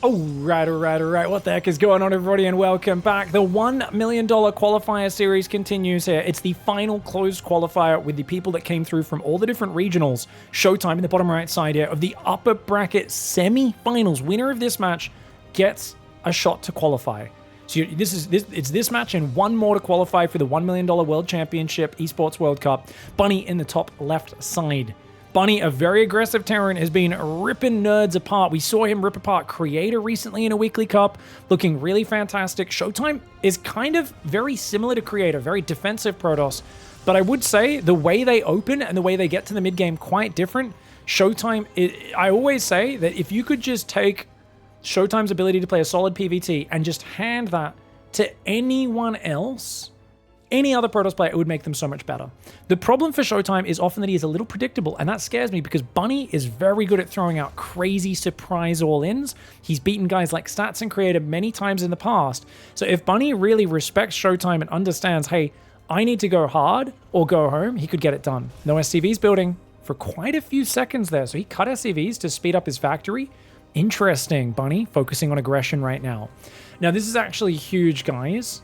All right. What the heck is going on, everybody, and welcome back. The $1 million qualifier series continues here. It's the final closed qualifier with the people that came through from all the different regionals. ShowTime in the bottom right side here of the upper bracket semi-finals. Winner of this match gets a shot to qualify. So it's this match and one more to qualify for the $1 million World Championship Esports World Cup. Bunny in the top left side. Bunny, a very aggressive Terran, has been ripping nerds apart. We saw him rip apart Creator recently in a weekly cup, looking really fantastic. ShowTime is kind of very similar to Creator, very defensive Protoss. But I would say the way they open and the way they get to the mid-game quite different. ShowTime, I always say that if you could just take ShowTime's ability to play a solid PvT and just hand that to anyone else, any other Protoss player, it would make them so much better. The problem for ShowTime is often that he is a little predictable, and that scares me because Bunny is very good at throwing out crazy surprise all-ins. He's beaten guys like Stats and Creator many times in the past. So if Bunny really respects ShowTime and understands, hey, I need to go hard or go home, he could get it done. No SCVs building for quite a few seconds there. So he cut SCVs to speed up his factory. Interesting, Bunny, focusing on aggression right now. Now, this is actually huge, guys.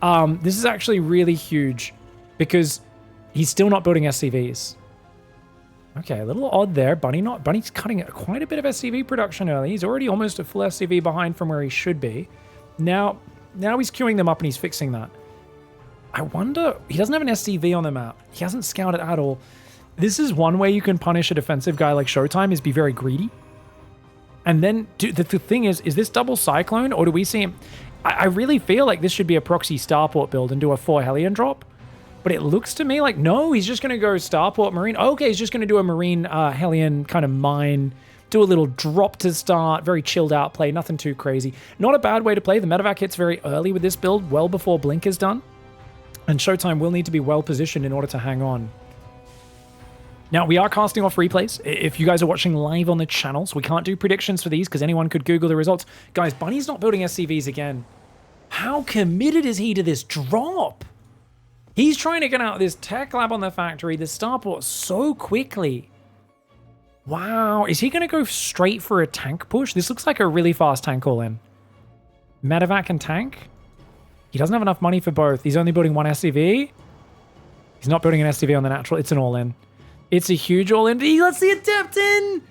This is actually really huge because he's still not building SCVs. Okay, a little odd there. Bunny's cutting quite a bit of SCV production early. He's already almost a full SCV behind from where he should be. Now he's queuing them up and he's fixing that. I wonder, he doesn't have an SCV on the map. He hasn't scouted at all. This is one way you can punish a defensive guy like ShowTime, is be very greedy. And then the thing is this double Cyclone, or do we see him? I really feel like this should be a proxy Starport build and do a 4 Hellion drop. But it looks to me like, no, he's just going to go Starport Marine. Okay, he's just going to do a Marine Hellion kind of mine, do a little drop to start, very chilled out play, nothing too crazy. Not a bad way to play. The medevac hits very early with this build, well before Blink is done. And ShowTime will need to be well positioned in order to hang on. Now, we are casting off replays if you guys are watching live on the channel, so we can't do predictions for these because anyone could Google the results. Guys, Bunny's not building SCVs again. How committed is he to this drop? He's trying to get out of this tech lab on the factory, the starport, so quickly. Wow, is he going to go straight for a tank push? This looks like a really fast tank all-in. Medevac and tank? He doesn't have enough money for both. He's only building one SCV. He's not building an SCV on the natural. It's an all-in. It's a huge all-in. He lets the Adept in!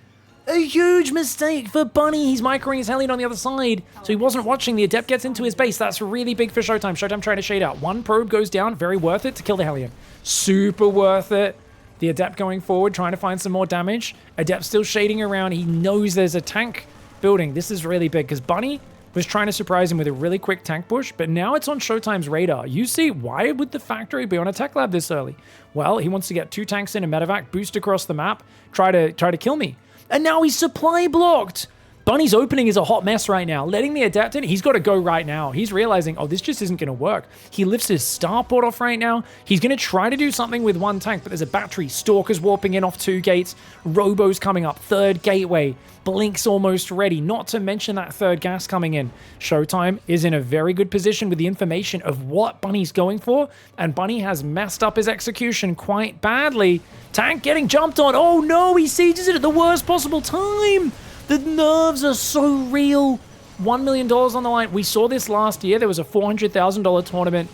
A huge mistake for Bunny. He's microing his Hellion on the other side, so he wasn't watching. The Adept gets into his base. That's really big for ShowTime. ShowTime trying to shade out. One probe goes down. Very worth it to kill the Hellion. Super worth it. The Adept going forward, trying to find some more damage. Adept still shading around. He knows there's a tank building. This is really big because Bunny was trying to surprise him with a really quick tank push, but now it's on ShowTime's radar. You see, why would the factory be on a tech lab this early? Well, he wants to get 2 tanks in a medevac, boost across the map, try to kill me. And now he's supply blocked. Bunny's opening is a hot mess right now. Letting the Adept in, he's got to go right now. He's realizing, oh, this just isn't going to work. He lifts his starport off right now. He's going to try to do something with 1 tank, but there's a battery. Stalker's warping in off 2 gates. Robo's coming up. 3rd gateway. Blink's almost ready. Not to mention that 3rd gas coming in. ShowTime is in a very good position with the information of what Bunny's going for, and Bunny has messed up his execution quite badly. Tank getting jumped on. Oh no, he sieges it at the worst possible time. The nerves are so real. $1 million on the line. We saw this last year. There was a $400,000 tournament,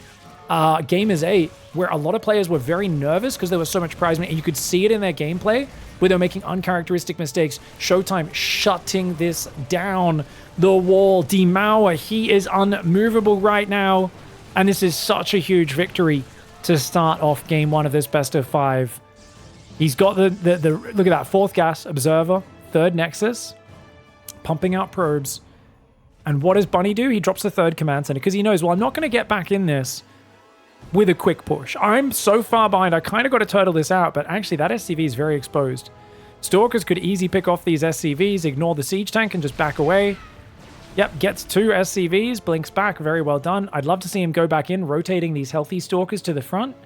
Gamers 8, where a lot of players were very nervous because there was so much prize money, and you could see it in their gameplay where they were making uncharacteristic mistakes. ShowTime shutting this down. The wall. Demauer, he is unmovable right now, and this is such a huge victory to start off game 1 of this best of 5. He's got the look at that, 4th gas, Observer, 3rd Nexus, pumping out probes. And what does Bunny do? He drops the 3rd command center because he knows, well, I'm not going to get back in this with a quick push. I'm so far behind, I kind of got to turtle this out, but actually that SCV is very exposed. Stalkers could easily pick off these SCVs, ignore the siege tank, and just back away. Yep, gets 2 SCVs, blinks back, very well done. I'd love to see him go back in, rotating these healthy Stalkers to the front,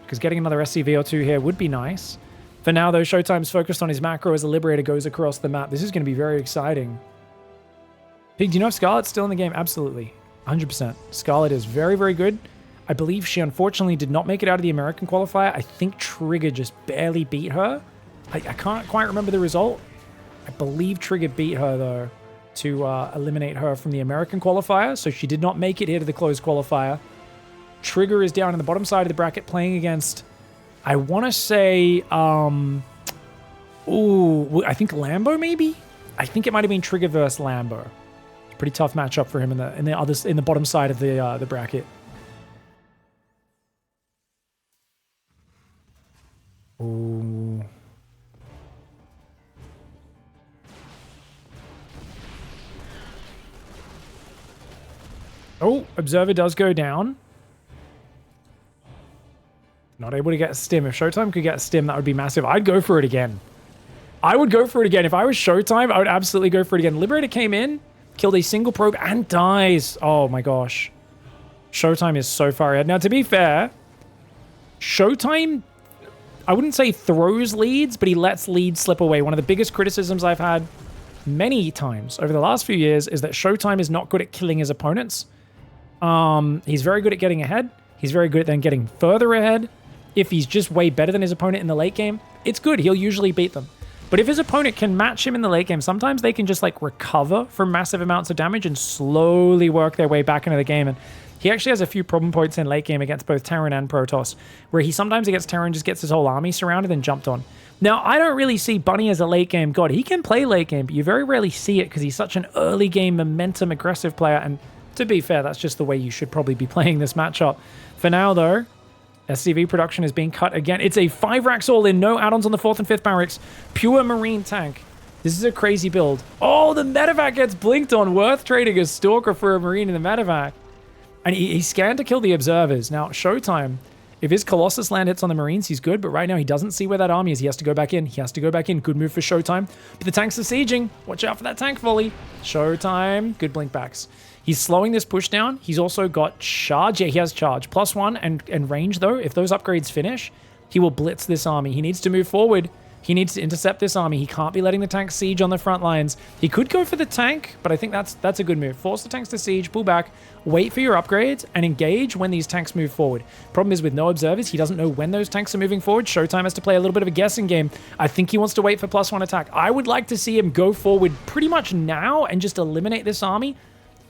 because getting another SCV or 2 here would be nice. For now, though, ShowTime's focused on his macro as the Liberator goes across the map. This is going to be very exciting. Pig, do you know if Scarlet's still in the game? Absolutely. 100%. Scarlet is very, very good. I believe she unfortunately did not make it out of the American qualifier. I think Trigger just barely beat her. I can't quite remember the result. I believe Trigger beat her, though. to eliminate her from the American qualifier. So she did not make it here to the closed qualifier. Trigger is down in the bottom side of the bracket playing against, I want to say, I think Lambo maybe? I think it might have been Trigger versus Lambo. Pretty tough matchup for him in the bottom side of the bracket. Ooh. Oh, Observer does go down. Not able to get a stim. If ShowTime could get a stim, that would be massive. I'd go for it again. I would go for it again. If I was ShowTime, I would absolutely go for it again. Liberator came in, killed a single probe, and dies. Oh my gosh. ShowTime is so far ahead. Now, to be fair, ShowTime, I wouldn't say throws leads, but he lets leads slip away. One of the biggest criticisms I've had many times over the last few years is that ShowTime is not good at killing his opponents. He's very good at getting ahead. He's very good at then getting further ahead. If he's just way better than his opponent in the late game, it's good. He'll usually beat them. But if his opponent can match him in the late game, sometimes they can just like recover from massive amounts of damage and slowly work their way back into the game. And he actually has a few problem points in late game against both Terran and Protoss, where he sometimes against Terran just gets his whole army surrounded and jumped on. Now, I don't really see Bunny as a late game god. He can play late game, but you very rarely see it because he's such an early game momentum aggressive player. And to be fair, that's just the way you should probably be playing this matchup. For now, though, SCV production is being cut again. It's a 5 racks all in, no add-ons on the 4th and 5th barracks. Pure Marine tank. This is a crazy build. Oh, the medevac gets blinked on. Worth trading a Stalker for a Marine in the medevac. And he scanned to kill the observers. Now, ShowTime, if his Colossus land hits on the Marines, he's good. But right now, he doesn't see where that army is. He has to go back in. He has to go back in. Good move for ShowTime. But the tanks are sieging. Watch out for that tank volley. ShowTime. Good blink backs. He's slowing this push down. He's also got charge. Yeah, he has charge. +1 and range, though. If those upgrades finish, he will blitz this army. He needs to move forward. He needs to intercept this army. He can't be letting the tanks siege on the front lines. He could go for the tank, but I think that's a good move. Force the tanks to siege, pull back, wait for your upgrades, and engage when these tanks move forward. Problem is with no observers, he doesn't know when those tanks are moving forward. ShowTime has to play a little bit of a guessing game. I think he wants to wait for +1 attack. I would like to see him go forward pretty much now and just eliminate this army,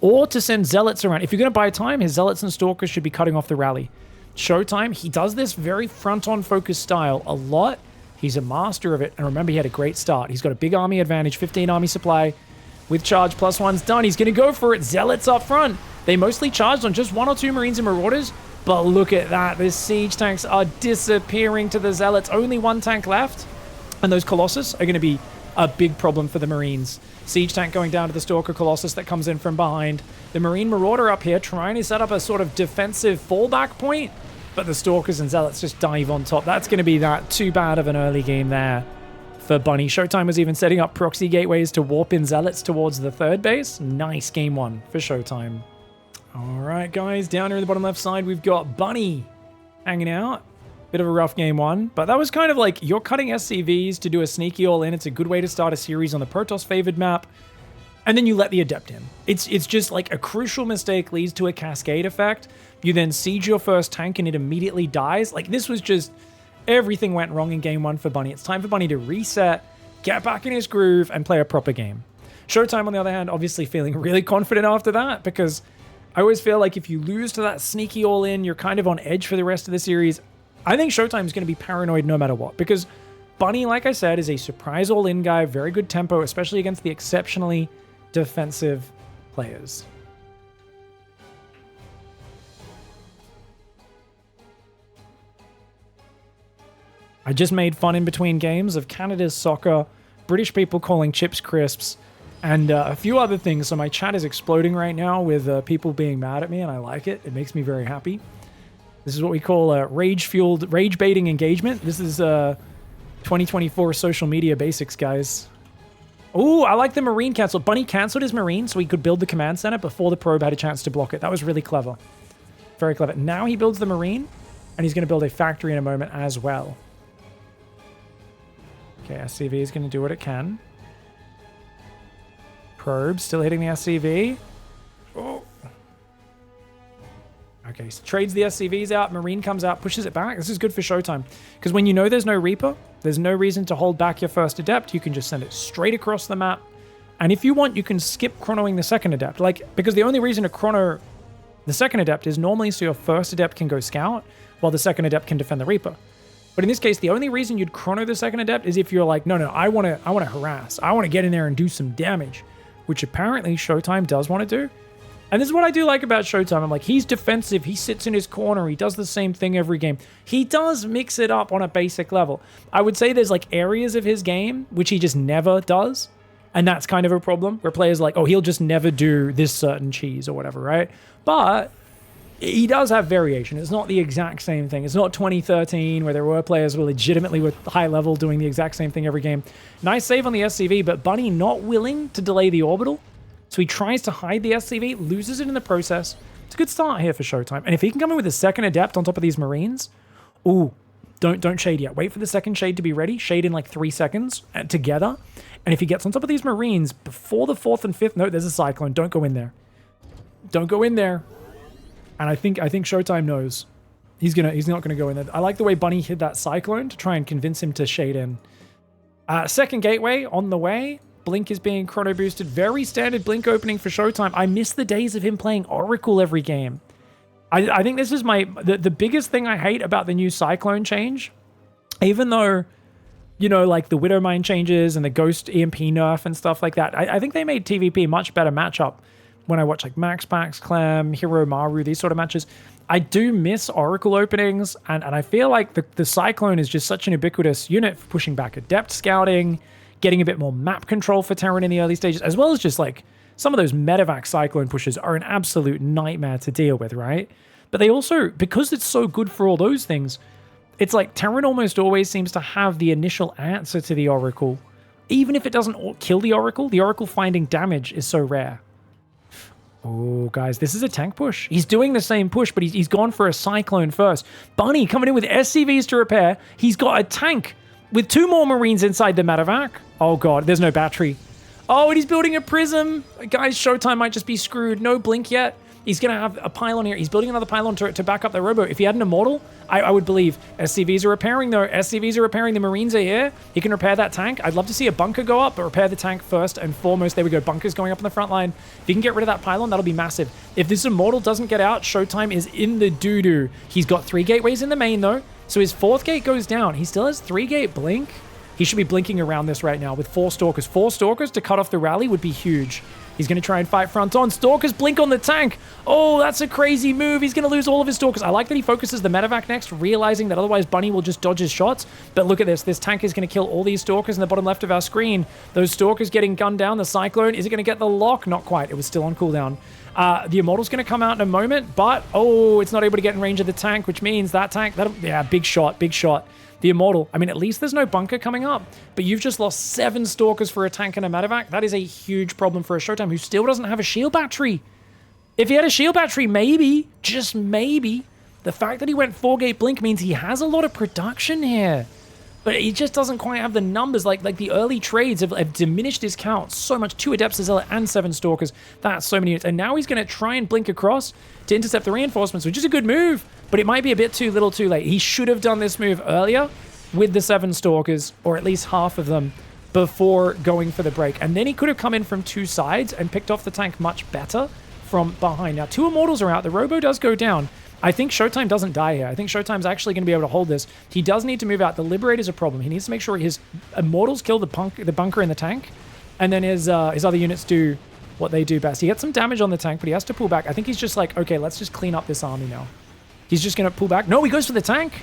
or to send Zealots around. If you're going to buy time, his Zealots and Stalkers should be cutting off the rally. ShowTime, he does this very front-on focused style a lot. He's a master of it. And remember, he had a great start. He's got a big army advantage, 15 army supply. With charge, +1's done. He's going to go for it. Zealots up front. They mostly charged on just 1 or 2 Marines and Marauders. But look at that. The siege tanks are disappearing to the Zealots. Only 1 tank left. And those Colossus are going to be a big problem for the Marines. Siege tank going down to the Stalker Colossus that comes in from behind. The Marine Marauder up here trying to set up a sort of defensive fallback point, but the Stalkers and Zealots just dive on top. That's going to be that too bad of an early game there for Bunny. ShowTime was even setting up proxy gateways to warp in Zealots towards the 3rd base. Nice game 1 for ShowTime. All right, guys, down here in the bottom left side, we've got Bunny hanging out. Bit of a rough game 1, but that was kind of like you're cutting SCVs to do a sneaky all-in. It's a good way to start a series on the Protoss-favored map, and then you let the Adept in. It's just like a crucial mistake leads to a cascade effect. You then siege your first tank and it immediately dies. Like, this was just... everything went wrong in game 1 for Bunny. It's time for Bunny to reset, get back in his groove, and play a proper game. ShowTime, on the other hand, obviously feeling really confident after that, because I always feel like if you lose to that sneaky all-in, you're kind of on edge for the rest of the series. I think ShowTime is going to be paranoid no matter what, because Bunny, like I said, is a surprise all-in guy, very good tempo, especially against the exceptionally defensive players. I just made fun in between games of Canada's soccer, British people calling chips crisps, and a few other things. So my chat is exploding right now with people being mad at me, and I like it. It makes me very happy. This is what we call rage-fueled, rage-baiting engagement. This is 2024 social media basics, guys. Oh, I like the Marine cancel. Bunny canceled his Marine so he could build the command center before the probe had a chance to block it. That was really clever. Very clever. Now he builds the Marine, and he's going to build a factory in a moment as well. Okay, SCV is going to do what it can. Probe still hitting the SCV. Oh. Okay, so trades the SCVs out. Marine comes out, pushes it back. This is good for ShowTime. Because when you know there's no Reaper, there's no reason to hold back your first Adept. You can just send it straight across the map And if you want, you can skip chronoing the second adept. Like, because the only reason to chrono the second adept is normally so your first adept can go scout, while the second adept can defend the Reaper. But in this case, the only reason you'd chrono the second adept is if you're like, no, I want to harass. I want to get in there and do some damage, which apparently ShowTime does want to do. And this is what I do like about ShowTime. I'm like, he's defensive. He sits in his corner. He does the same thing every game. He does mix it up on a basic level. I would say there's like areas of his game which he just never does. And that's kind of a problem where players are like, oh, he'll just never do this certain cheese or whatever, right? But he does have variation. It's not the exact same thing. It's not 2013 where there were players who were legitimately with high level doing the exact same thing every game. Nice save on the SCV, but Bunny not willing to delay the orbital. So he tries to hide the SCV, loses it in the process. It's a good start here for ShowTime. And if he can come in with a second adept on top of these Marines, ooh, don't shade yet. Wait for the second shade to be ready. Shade in like 3 seconds together. And if he gets on top of these Marines before the 4th and 5th, no, there's a Cyclone. Don't go in there. Don't go in there. And I think ShowTime knows he's not gonna go in there. I like the way Bunny hit that Cyclone to try and convince him to shade in. Second gateway on the way. Blink is being chrono boosted. Very standard Blink opening for ShowTime. I miss the days of him playing Oracle every game. I think this is the biggest thing I hate about the new Cyclone change. Even though, you know, like the Widow Mine changes and the Ghost EMP nerf and stuff like that, I think they made TVP much better matchup. When I watch like Max Pax, Clem, Hero Maru, these sort of matches, I do miss Oracle openings, and I feel like the Cyclone is just such an ubiquitous unit for pushing back adept scouting, getting a bit more map control for Terran in the early stages, as well as just like some of those medevac Cyclone pushes are an absolute nightmare to deal with, right? But they also, because it's so good for all those things, it's like Terran almost always seems to have the initial answer to the Oracle. Even if it doesn't kill the Oracle finding damage is so rare. Oh, guys, this is a tank push. He's doing the same push, but he's gone for a Cyclone first. Bunny coming in with SCVs to repair. He's got a tank with 2 more Marines inside the medevac. Oh, God, there's no battery. Oh, and he's building a prism. Guys, ShowTime might just be screwed. No blink yet. He's going to have a pylon here. He's building another pylon to back up the robo. If he had an immortal, I would believe. SCVs are repairing, though. SCVs are repairing. The Marines are here. He can repair that tank. I'd love to see a bunker go up, but repair the tank first and foremost. There we go. Bunkers going up in the front line. If he can get rid of that pylon, that'll be massive. If this immortal doesn't get out, ShowTime is in the doo-doo. He's got 3 gateways in the main, though. So his 4th gate goes down. He still has 3 gate blink. He should be blinking around this right now with 4 Stalkers. 4 Stalkers to cut off the rally would be huge. He's going to try and fight front on. Stalkers blink on the tank. Oh, that's a crazy move. He's going to lose all of his Stalkers. I like that he focuses the medevac next, realizing that otherwise Bunny will just dodge his shots. But look at this. This tank is going to kill all these Stalkers in the bottom left of our screen. Those Stalkers getting gunned down. The Cyclone, is it going to get the lock? Not quite. It was still on cooldown. The Immortal's going to come out in a moment, but, oh, it's not able to get in range of the tank, which means that tank, yeah, big shot, big shot. The Immortal, I mean, at least there's no bunker coming up, but you've just lost 7 Stalkers for a tank and a medevac. That is a huge problem for a ShowTime who still doesn't have a shield battery. If he had a shield battery, maybe, just maybe, the fact that he went 4 gate blink means he has a lot of production here. But he just doesn't quite have the numbers. Like the early trades have diminished his count so much. 2 Adepts, a Zealot, and 7 Stalkers. That's so many units. And now he's going to try and blink across to intercept the reinforcements, which is a good move. But it might be a bit too little too late. He should have done this move earlier with the 7 Stalkers, or at least half of them, before going for the break. And then he could have come in from 2 sides and picked off the tank much better from behind. Now, 2 Immortals are out. The Robo does go down. I think ShowTime doesn't die here. I think ShowTime's actually going to be able to hold this. He does need to move out. The Liberator's a problem. He needs to make sure his Immortals kill the bunker and the tank, and then his other units do what they do best. He gets some damage on the tank, but he has to pull back. I think he's just like, okay, let's just clean up this army now. He's just going to pull back. No, he goes for the tank.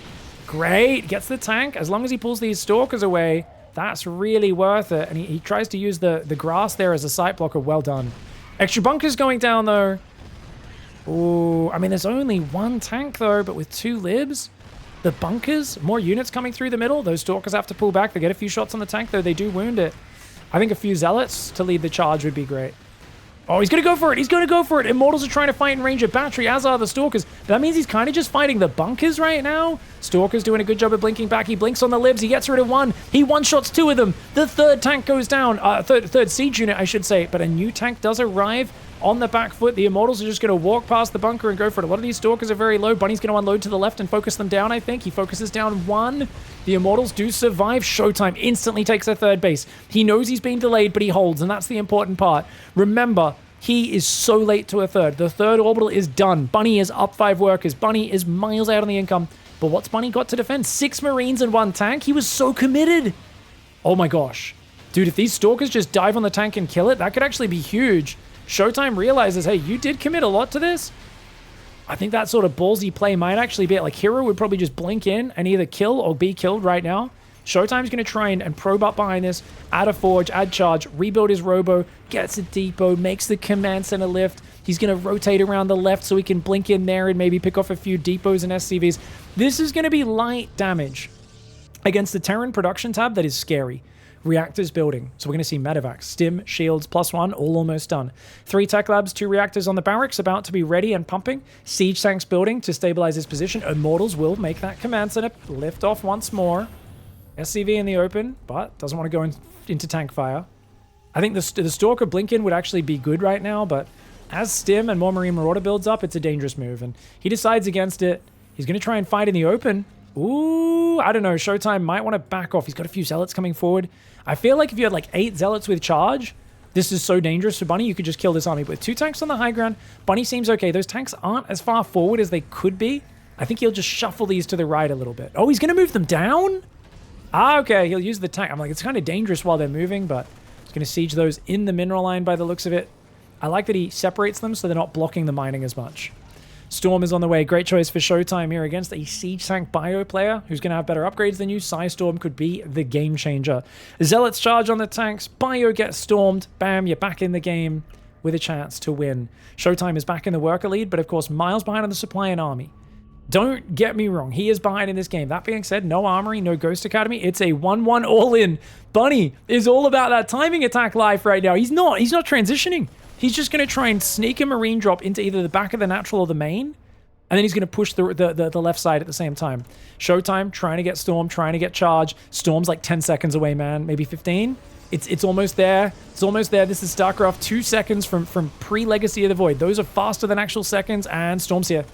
Great. Gets the tank. As long as he pulls these Stalkers away, that's really worth it. And he tries to use the grass there as a sight blocker. Well done. Extra bunkers going down, though. Oh, I mean, there's only 1 tank, though, but with 2 libs, the bunkers, more units coming through the middle. Those Stalkers have to pull back. They get a few shots on the tank, though. They do wound it. I think a few Zealots to lead the charge would be great. Oh, he's going to go for it. He's going to go for it. Immortals are trying to fight in range of battery, as are the Stalkers. That means he's kind of just fighting the bunkers right now. Stalker's doing a good job of blinking back. He blinks on the libs. He gets rid of 1. He one-shots 2 of them. The 3rd tank goes down. Third siege unit, I should say. But a new tank does arrive on the back foot. The Immortals are just going to walk past the bunker and go for it. A lot of these Stalkers are very low. Bunny's going to unload to the left and focus them down, I think. He focuses down one. The Immortals do survive. ShowTime instantly takes a third base. He knows he's been delayed, but he holds, and that's the important part. Remember, he is so late to a third. The third orbital is done. Bunny is up 5 workers. Bunny is miles out on the income. But what's Bunny got to defend? 6 Marines and 1 tank? He was so committed. Oh my gosh. Dude, if these Stalkers just dive on the tank and kill it, that could actually be huge. ShowTime realizes, hey, you did commit a lot to this. I think that sort of ballsy play might actually be it. Like, Hero would probably just blink in and either kill or be killed right now. ShowTime's going to try and probe up behind this, add a forge, add charge, rebuild his robo, gets a depot, makes the command center lift. He's going to rotate around the left so he can blink in there and maybe pick off a few depots and SCVs. This is going to be light damage against the Terran production tab that is scary. Reactors building. So we're going to see medevacs, stim, shields, +1, all almost done. 3 tech labs, 2 reactors on the barracks, about to be ready and pumping. Siege tanks building to stabilize his position. Immortals will make that command center lift off once more. SCV in the open, but doesn't want to go into tank fire. I think the Stalker Blinken would actually be good right now, but as Stim and more Marine Marauder builds up, it's a dangerous move, and he decides against it. He's going to try and fight in the open. Ooh, I don't know. ShowTime might want to back off. He's got a few Zealots coming forward. I feel like if you had like 8 Zealots with charge, this is so dangerous for Bunny. You could just kill this army. But with 2 tanks on the high ground, Bunny seems okay. Those tanks aren't as far forward as they could be. I think he'll just shuffle these to the right a little bit. Oh, he's going to move them down? Ah, okay. He'll use the tank. I'm like, it's kind of dangerous while they're moving, but he's going to siege those in the mineral line by the looks of it. I like that he separates them so they're not blocking the mining as much. Storm is on the way. Great choice for ShowTime here against a Siege Tank Bio player who's going to have better upgrades than you. Storm could be the game changer. Zealots charge on the tanks. Bio gets stormed. Bam, you're back in the game with a chance to win. ShowTime is back in the worker lead, but of course miles behind on the supply and army. Don't get me wrong. He is behind in this game. That being said, no armory, no Ghost Academy. It's a 1-1 all-in. Bunny is all about that timing attack life right now. He's not transitioning. He's just going to try and sneak a Marine drop into either the back of the natural or the main. And then he's going to push the left side at the same time. ShowTime trying to get Storm, trying to get charge. Storm's like 10 seconds away, man. Maybe 15. It's almost there. It's almost there. This is StarCraft 2 seconds from pre-Legacy of the Void. Those are faster than actual seconds. And Storm's here.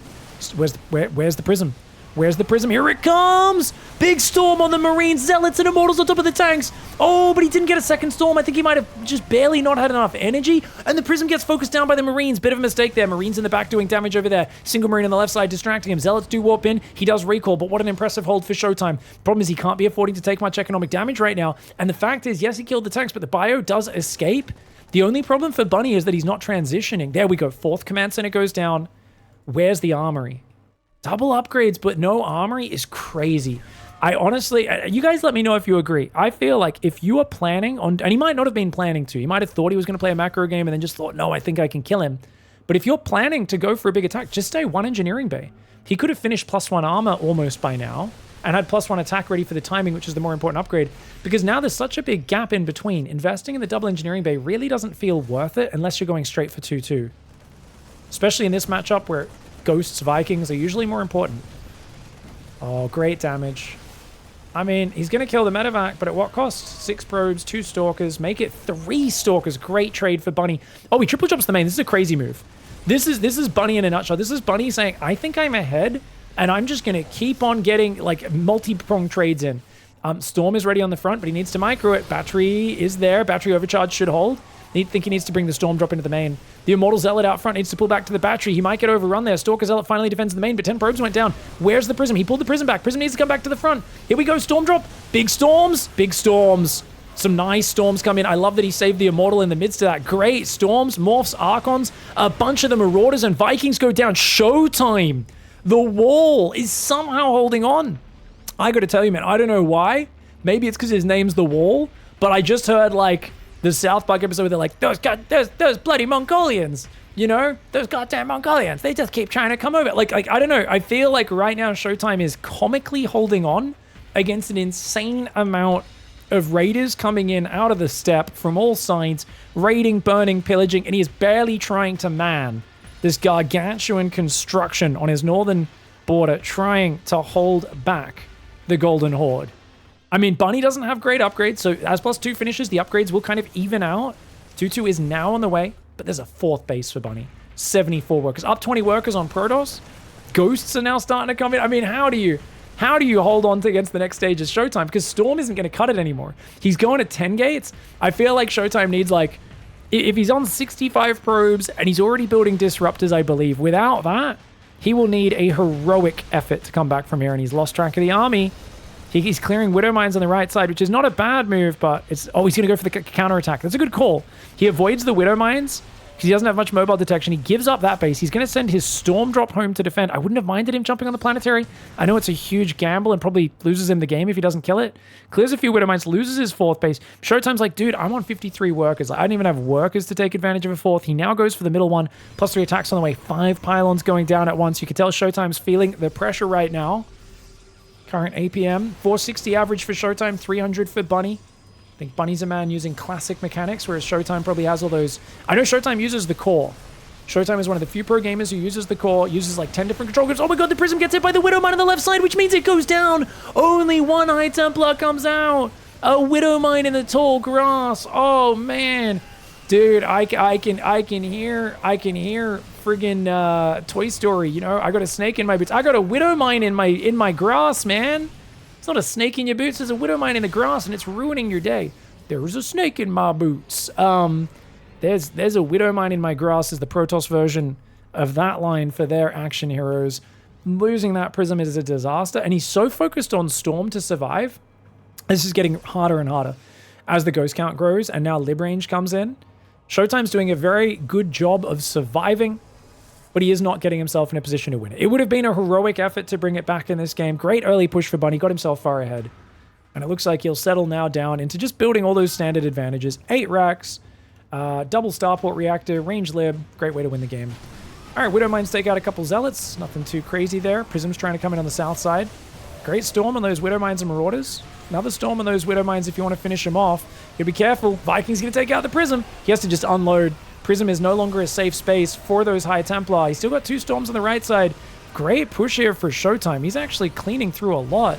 Where's the prism? Where's the prism? Here it comes! Big storm on the Marines, Zealots and Immortals on top of the tanks. Oh, but he didn't get a second storm. I think he might have just barely not had enough energy. And the prism gets focused down by the Marines. Bit of a mistake there. Marines in the back doing damage over there. Single Marine on the left side distracting him. Zealots do warp in. He does recall, but what an impressive hold for ShowTime. Problem is he can't be affording to take much economic damage right now. And the fact is, yes, he killed the tanks, but the bio does escape. The only problem for Bunny is that he's not transitioning. There we go. 4th command center goes down. Where's the armory? Double upgrades, but no armory is crazy. I honestly, you guys let me know if you agree. I feel like if you are planning on, and he might not have been planning to, he might have thought he was going to play a macro game and then just thought, no, I think I can kill him. But if you're planning to go for a big attack, just stay 1 engineering bay. He could have finished +1 armor almost by now and had +1 attack ready for the timing, which is the more important upgrade. Because now there's such a big gap in between. Investing in the double engineering bay really doesn't feel worth it unless you're going straight for 2-2. Especially in this matchup where Ghosts, Vikings are usually more important. Oh, great damage. I mean, he's going to kill the medevac, but at what cost? 6 probes, 2 stalkers, make it 3 stalkers. Great trade for Bunny. Oh, he triple jumps the main. This is a crazy move. This is Bunny in a nutshell. This is Bunny saying, I think I'm ahead, and I'm just going to keep on getting like multi-pronged trades in. Storm is ready on the front, but he needs to micro it. Battery is there. Battery overcharge should hold. I think he needs to bring the Storm drop into the main. The Immortal Zealot out front needs to pull back to the battery. He might get overrun there. Stalker Zealot finally defends the main, but 10 probes went down. Where's the Prism? He pulled the Prism back. Prism needs to come back to the front. Here we go. Storm drop. Big storms. Big storms. Some nice storms come in. I love that he saved the Immortal in the midst of that. Great storms, Morphs, Archons. A bunch of the Marauders and Vikings go down. ShowTime. The wall is somehow holding on. I got to tell you, man, I don't know why. Maybe it's because his name's The Wall, but I just heard like the South Park episode where they're like, those bloody Mongolians, you know, those goddamn Mongolians, they just keep trying to come over. Like I don't know. I feel like right now ShowTime is comically holding on against an insane amount of raiders coming in out of the steppe from all sides, raiding, burning, pillaging, and he is barely trying to man this gargantuan construction on his northern border, trying to hold back the Golden Horde. I mean, Bunny doesn't have great upgrades, so as +2 finishes, the upgrades will kind of even out. 2-2 is now on the way. but there's a 4th base for Bunny. 74 workers. Up 20 workers on Protoss. Ghosts are now starting to come in. I mean, how do you hold on to against the next stage of ShowTime? Because Storm isn't going to cut it anymore. He's going to 10 gates. I feel like ShowTime needs, like, if he's on 65 probes and he's already building disruptors, I believe, without that, he will need a heroic effort to come back from here, and he's lost track of the army. He's clearing Widow Mines on the right side, which is not a bad move, but it's... Oh, he's going to go for the counterattack. That's a good call. He avoids the Widow Mines because he doesn't have much mobile detection. He gives up that base. He's going to send his Storm Drop home to defend. I wouldn't have minded him jumping on the Planetary. I know it's a huge gamble and probably loses him the game if he doesn't kill it. Clears a few Widow Mines, loses his 4th base. Showtime's like, dude, I'm on 53 workers. I don't even have workers to take advantage of a 4th. He now goes for the middle one. +3 attacks on the way. 5 pylons going down at once. You can tell Showtime's feeling the pressure right now. Current APM, 460 average for Showtime, 300 for Bunny. I think Bunny's a man using classic mechanics, whereas Showtime probably has all those... I know Showtime uses the core. Showtime is one of the few pro gamers who uses the core, uses like 10 different control grips. Oh my god, the Prism gets hit by the Widow Mine on the left side, which means it goes down. Only 1 High Templar comes out. A Widow Mine in the tall grass. Oh man. Dude, I can hear friggin' Toy Story, you know? I got a snake in my boots. I got a Widow Mine in my grass, man. It's not a snake in your boots, there's a Widow Mine in the grass, and it's ruining your day. There's a snake in my boots. There's a Widow Mine in my grass is the Protoss version of that line for their action heroes. Losing that Prism is a disaster, and he's so focused on Storm to survive. This is getting harder and harder as the Ghost count grows, and now Lib Range comes in. Showtime's doing a very good job of surviving, but he is not getting himself in a position to win it. It would have been a heroic effort to bring it back in this game. Great early push for Bunny, got himself far ahead. And it looks like he'll settle now down into just building all those standard advantages. 8 racks, double starport reactor, range lib, great way to win the game. All right, Widow Mines take out a couple Zealots, nothing too crazy there. Prism's trying to come in on the south side. Great Storm on those Widow Mines and Marauders. Another Storm on those Widow Mines if you want to finish him off. You gotta be careful. Viking's gonna take out the Prism. He has to just unload. Prism is no longer a safe space for those High Templar. He's still got 2 Storms on the right side. Great push here for Showtime. He's actually cleaning through a lot,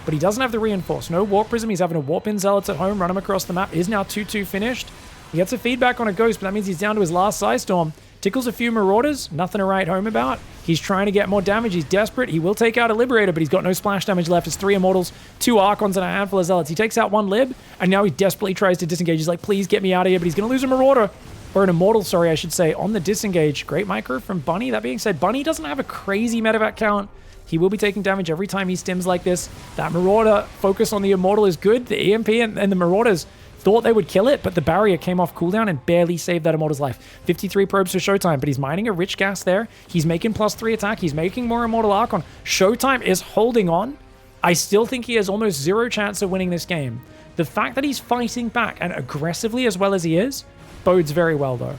but he doesn't have the reinforce. No Warp Prism. He's having to warp in Zealots at home, run him across the map. Is now 2-2 finished. He gets a feedback on a Ghost, but that means he's down to his last Psy Storm. Tickles a few Marauders. Nothing to write home about. He's trying to get more damage. He's desperate. He will take out a Liberator, but he's got no splash damage left. It's 3 Immortals, 2 Archons, and a handful of Zealots. He takes out 1 Lib, and now he desperately tries to disengage. He's like, please get me out of here, but he's going to lose a Marauder. Or an Immortal, sorry, I should say, on the disengage. Great micro from Bunny. That being said, Bunny doesn't have a crazy medevac count. He will be taking damage every time he stims like this. That Marauder focus on the Immortal is good. The EMP and the Marauders thought they would kill it, but the barrier came off cooldown and barely saved that Immortal's life. 53 probes for Showtime, but he's mining a rich gas there. He's making +3 attack. He's making more Immortal Archon. Showtime is holding on. I still think he has almost 0 chance of winning this game. The fact that he's fighting back and aggressively as well as he is bodes very well, though.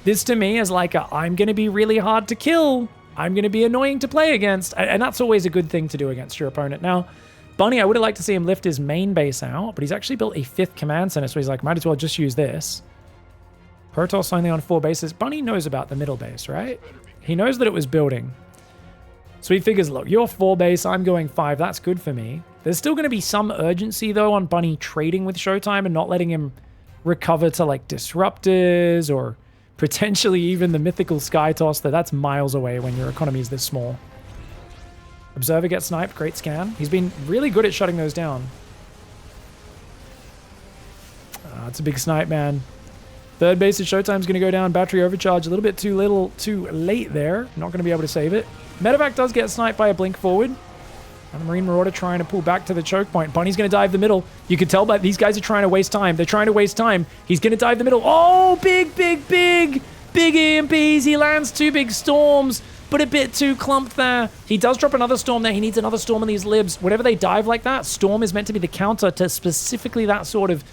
This to me is like I'm going to be really hard to kill. I'm going to be annoying to play against. And that's always a good thing to do against your opponent. Now, Bunny, I would have liked to see him lift his main base out, but he's actually built a 5th command center, so he's like, might as well just use this. Protoss only on 4 bases. Bunny knows about the middle base, right? He knows that it was building. So he figures, look, you're 4 base, I'm going 5, that's good for me. There's still going to be some urgency, though, on Bunny trading with Showtime and not letting him recover to, like, Disruptors or potentially even the mythical Sky Toss, though that's miles away when your economy is this small. Observer gets sniped. Great scan. He's been really good at shutting those down. It's a big snipe, man. 3rd base at Showtime's going to go down. Battery overcharge. A little bit too late there. Not going to be able to save it. Medevac does get sniped by a blink forward. And the Marine Marauder trying to pull back to the choke point. Bunny's going to dive the middle. You can tell by these guys are trying to waste time. They're trying to waste time. He's going to dive the middle. Oh, big EMPs. He lands 2 big storms, but a bit too clumped there. He does drop another Storm there. He needs another Storm on these libs. Whenever they dive like that, Storm is meant to be the counter to specifically that sort of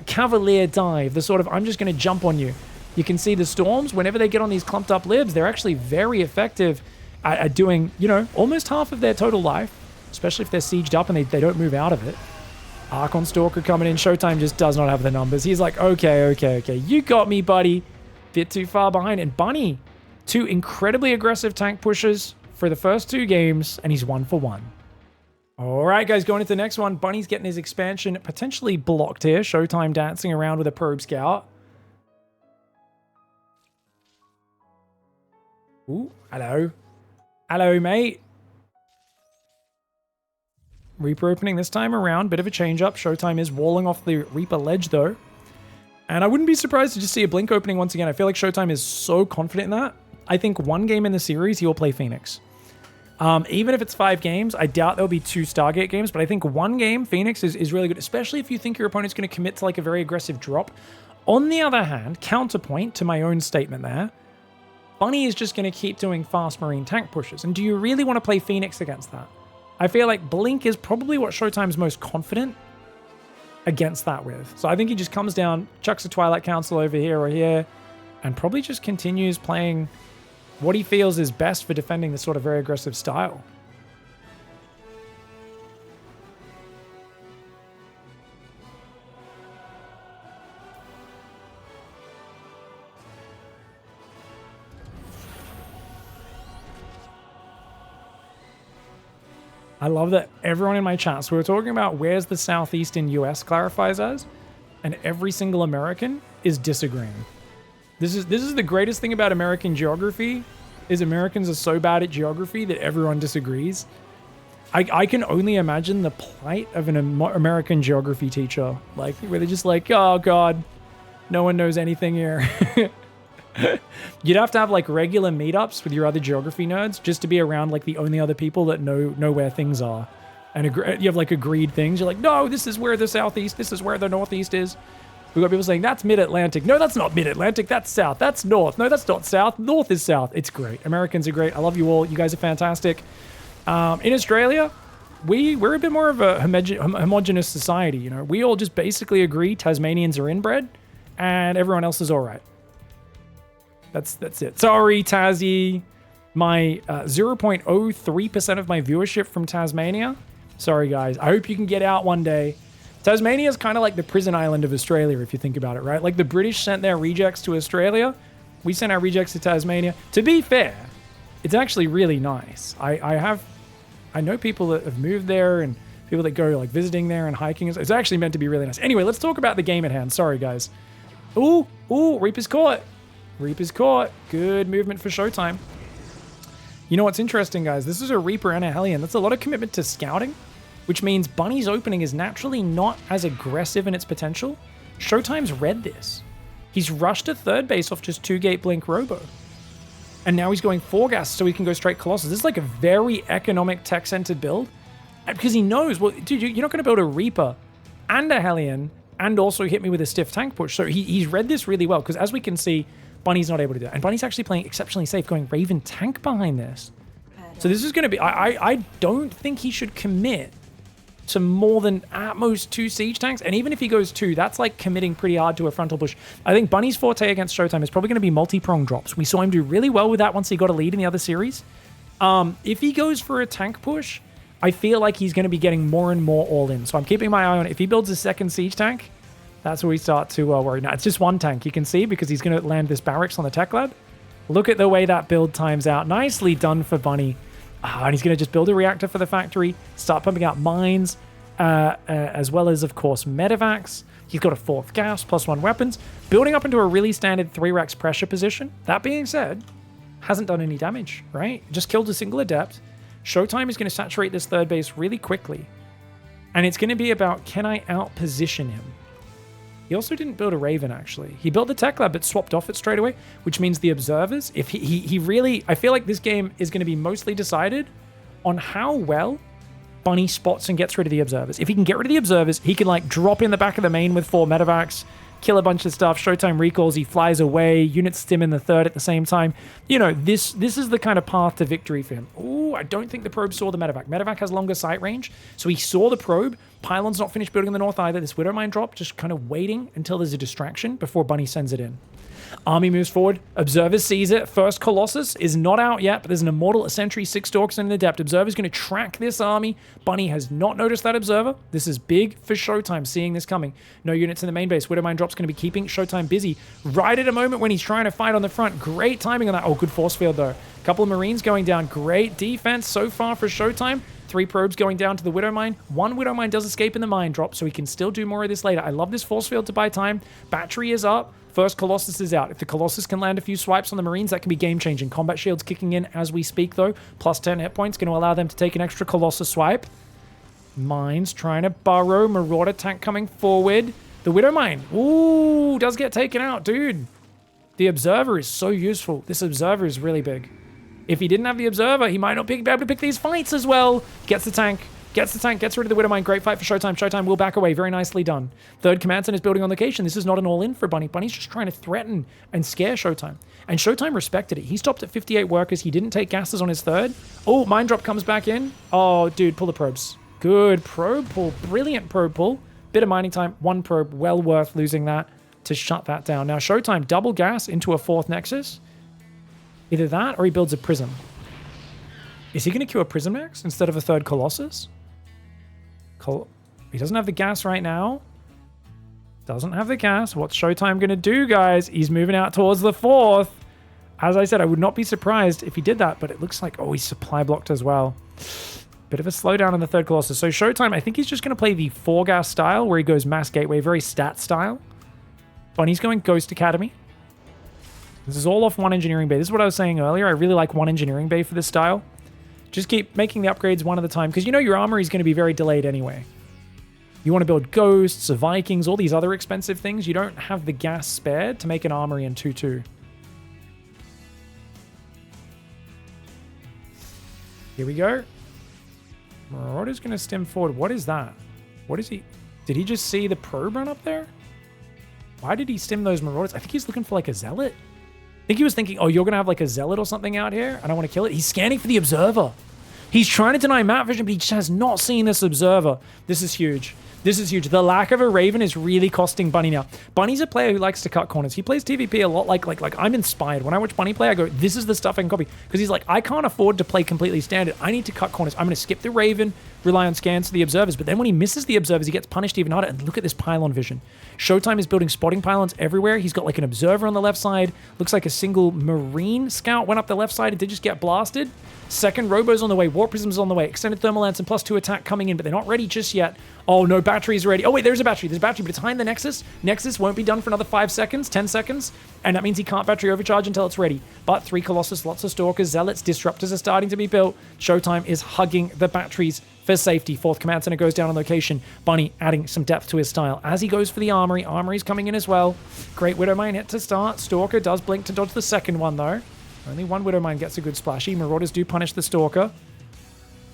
Cavalier dive. The sort of, I'm just going to jump on you. You can see the Storms, whenever they get on these clumped up libs, they're actually very effective at doing, you know, almost half of their total life, especially if they're sieged up and they don't move out of it. Archon Stalker coming in. Showtime just does not have the numbers. He's like, okay. You got me, buddy. Bit too far behind. And Bunny, 2 incredibly aggressive tank pushes for the first 2 games, and he's 1 for 1. All right, guys, going into the next one. Bunny's getting his expansion potentially blocked here. Showtime dancing around with a probe scout. Ooh, hello. Hello, mate. Reaper opening this time around. Bit of a change up. ShowTime is walling off the Reaper ledge, though. And I wouldn't be surprised to just see a Blink opening once again. I feel like ShowTime is so confident in that. I think one game in the series, he will play Phoenix. Even if it's 5 games, I doubt there'll be 2 Stargate games, but I think one game, Phoenix, is really good, especially if you think your opponent's going to commit to like a very aggressive drop. On the other hand, counterpoint to my own statement there, Bunny is just going to keep doing fast marine tank pushes. And do you really want to play Phoenix against that? I feel like Blink is probably what ShowTime's most confident against that with. So I think he just comes down, chucks a Twilight Council over here or here, and probably just continues playing what he feels is best for defending this sort of very aggressive style. I love that everyone in my chat, so we were talking about where's the southeastern US clarifies as, and every single American is disagreeing. This is the greatest thing about American geography, is Americans are so bad at geography that everyone disagrees. I can only imagine the plight of an American geography teacher, like where they're just like, oh god, no one knows anything here. You'd have to have like regular meetups with your other geography nerds just to be around like the only other people that know where things are. And you have like agreed things. You're like, no, this is where the southeast, this is where the northeast is. We've got people saying, that's mid-Atlantic. No, that's not mid-Atlantic. That's south. That's north. No, that's not south. North is south. It's great. Americans are great. I love you all. You guys are fantastic. In Australia, we're a bit more of a homogenous society. You know, we all just basically agree Tasmanians are inbred and everyone else is all right. That's it. Sorry, Tassie. My 0.03% of my viewership from Tasmania. Sorry, guys. I hope you can get out one day. Tasmania is kind of like the prison island of Australia, if you think about it, right? Like the British sent their rejects to Australia. We sent our rejects to Tasmania. To be fair, it's actually really nice. I know people that have moved there and people that go like visiting there and hiking. It's actually meant to be really nice. Anyway, let's talk about the game at hand. Sorry, guys. Ooh, Reaper's caught. Reaper's caught. Good movement for ShowTime. You know what's interesting, guys? This is a Reaper and a Hellion. That's a lot of commitment to scouting, which means Bunny's opening is naturally not as aggressive in its potential. ShowTime's read this. He's rushed to third base off just 2-gate Blink Robo. And now he's going 4 gas so he can go straight Colossus. This is like a very economic tech-centered build. Because he knows, well, dude, you're not going to build a Reaper and a Hellion and also hit me with a stiff tank push. So he's read this really well, because as we can see, Bunny's not able to do that. And Bunny's actually playing exceptionally safe, going Raven tank behind this. So this is going to be... I don't think he should commit to more than at most 2 siege tanks. And even if he goes 2, that's like committing pretty hard to a frontal push. I think Bunny's forte against ShowTime is probably going to be multi-prong drops. We saw him do really well with that once he got a lead in the other series. If he goes for a tank push, I feel like he's going to be getting more and more all in. So I'm keeping my eye on it. If he builds a second siege tank, that's where we start to worry. Now, it's just 1 tank, you can see, because he's going to land this barracks on the tech lab. Look at the way that build times out. Nicely done for Bunny. And he's going to just build a reactor for the factory, start pumping out mines, as well as, of course, medevacs. He's got a 4th gas, +1 weapons, building up into a really standard 3 racks pressure position. That being said, hasn't done any damage, right? Just killed a single adept. ShowTime is going to saturate this third base really quickly. And it's going to be about, can I outposition him? He also didn't build a Raven, actually. He built the tech lab, but swapped off it straight away, which means the observers, if he really... I feel like this game is going to be mostly decided on how well Bunny spots and gets rid of the observers. If he can get rid of the observers, he can like drop in the back of the main with 4 medevacs, kill a bunch of stuff, ShowTime recalls, he flies away, units stim in the third at the same time. You know, this is the kind of path to victory for him. Ooh, I don't think the probe saw the medevac. Medevac has longer sight range, so he saw the probe. Pylon's not finished building in the north either. This Widow Mine drop, just kind of waiting until there's a distraction before Bunny sends it in. Army moves forward. Observer sees it. First Colossus is not out yet, but there's an Immortal, a Sentry, 6 Dorks, and an Adept. Observer's going to track this army. Bunny has not noticed that Observer. This is big for ShowTime, seeing this coming. No units in the main base. Widow Mine drop's going to be keeping ShowTime busy right at a moment when he's trying to fight on the front. Great timing on that. Oh, good force field, though. Couple of Marines going down. Great defense so far for ShowTime. 3 probes going down to the Widow Mine. 1 Widow Mine does escape in the mine drop, so he can still do more of this later. I love this force field to buy time. Battery is up. First Colossus is out. If the Colossus can land a few swipes on the Marines, that can be game-changing. Combat Shield's kicking in as we speak, though. Plus 10 hit points, going to allow them to take an extra Colossus swipe. Mines trying to burrow. Marauder tank coming forward. The Widow Mine. Ooh, does get taken out, dude. The Observer is so useful. This Observer is really big. If he didn't have the Observer, he might not be able to pick these fights as well. Gets the tank. Gets the tank, gets rid of the Widow Mine. Great fight for ShowTime. ShowTime will back away. Very nicely done. Third Command Center is building on location. This is not an all-in for Bunny. Bunny's just trying to threaten and scare ShowTime. And ShowTime respected it. He stopped at 58 workers. He didn't take gases on his third. Oh, Mine Drop comes back in. Oh, dude, pull the probes. Good probe pull. Brilliant probe pull. Bit of mining time. 1 probe. Well worth losing that to shut that down. Now, ShowTime double gas into a 4th Nexus. Either that or he builds a Prism. Is he going to queue a Prism next instead of a 3rd Colossus? He doesn't have the gas right now. Doesn't have the gas. What's ShowTime going to do, guys? He's moving out towards the 4th. As I said, I would not be surprised if he did that, but it looks like, oh, he's supply blocked as well. Bit of a slowdown on the 3rd Colossus. So ShowTime, I think he's just going to play the 4-gas style where he goes Mass Gateway, very stat style. Bunny's going Ghost Academy. This is all off 1 Engineering Bay. This is what I was saying earlier. I really like 1 Engineering Bay for this style. Just keep making the upgrades one at a time, because you know your armory is going to be very delayed anyway. You want to build Ghosts, Vikings, all these other expensive things. You don't have the gas spared to make an armory in 2-2. Here we go. Marauder's going to stem forward. What is that? What is he? Did he just see the probe run up there? Why did he stem those Marauders? I think he's looking for like a Zealot. I think he was thinking, oh, you're going to have like a Zealot or something out here, and I want to kill it. He's scanning for the Observer. He's trying to deny map vision, but he just has not seen this Observer. This is huge. This is huge. The lack of a Raven is really costing Bunny now. Bunny's a player who likes to cut corners. He plays TVP a lot like I'm inspired. When I watch Bunny play, I go, this is the stuff I can copy. Because he's like, I can't afford to play completely standard. I need to cut corners. I'm going to skip the Raven, rely on scans to the Observers. But then when he misses the Observers, he gets punished even harder. And look at this pylon vision. ShowTime is building spotting pylons everywhere. He's got like an Observer on the left side. Looks like a single Marine scout went up the left side and did just get blasted. Second Robo's on the way. Warp Prism's on the way. Extended Thermal Lance and +2 attack coming in, but they're not ready just yet. Oh, no, battery's ready. Oh, wait, there's a battery. There's a battery, but it's behind the Nexus. Nexus won't be done for another 5 seconds, 10 seconds, and that means he can't battery overcharge until it's ready. But 3 Colossus, lots of Stalkers, Zealots, Disruptors are starting to be built. ShowTime is hugging the batteries for safety. 4th Command Center goes down on location. Bunny adding some depth to his style. As he goes for the Armory, Armory's coming in as well. Great Widow Mine hit to start. Stalker does blink to dodge the second one, though. Only 1 Widow Mine gets a good splashy. Marauders do punish the Stalker.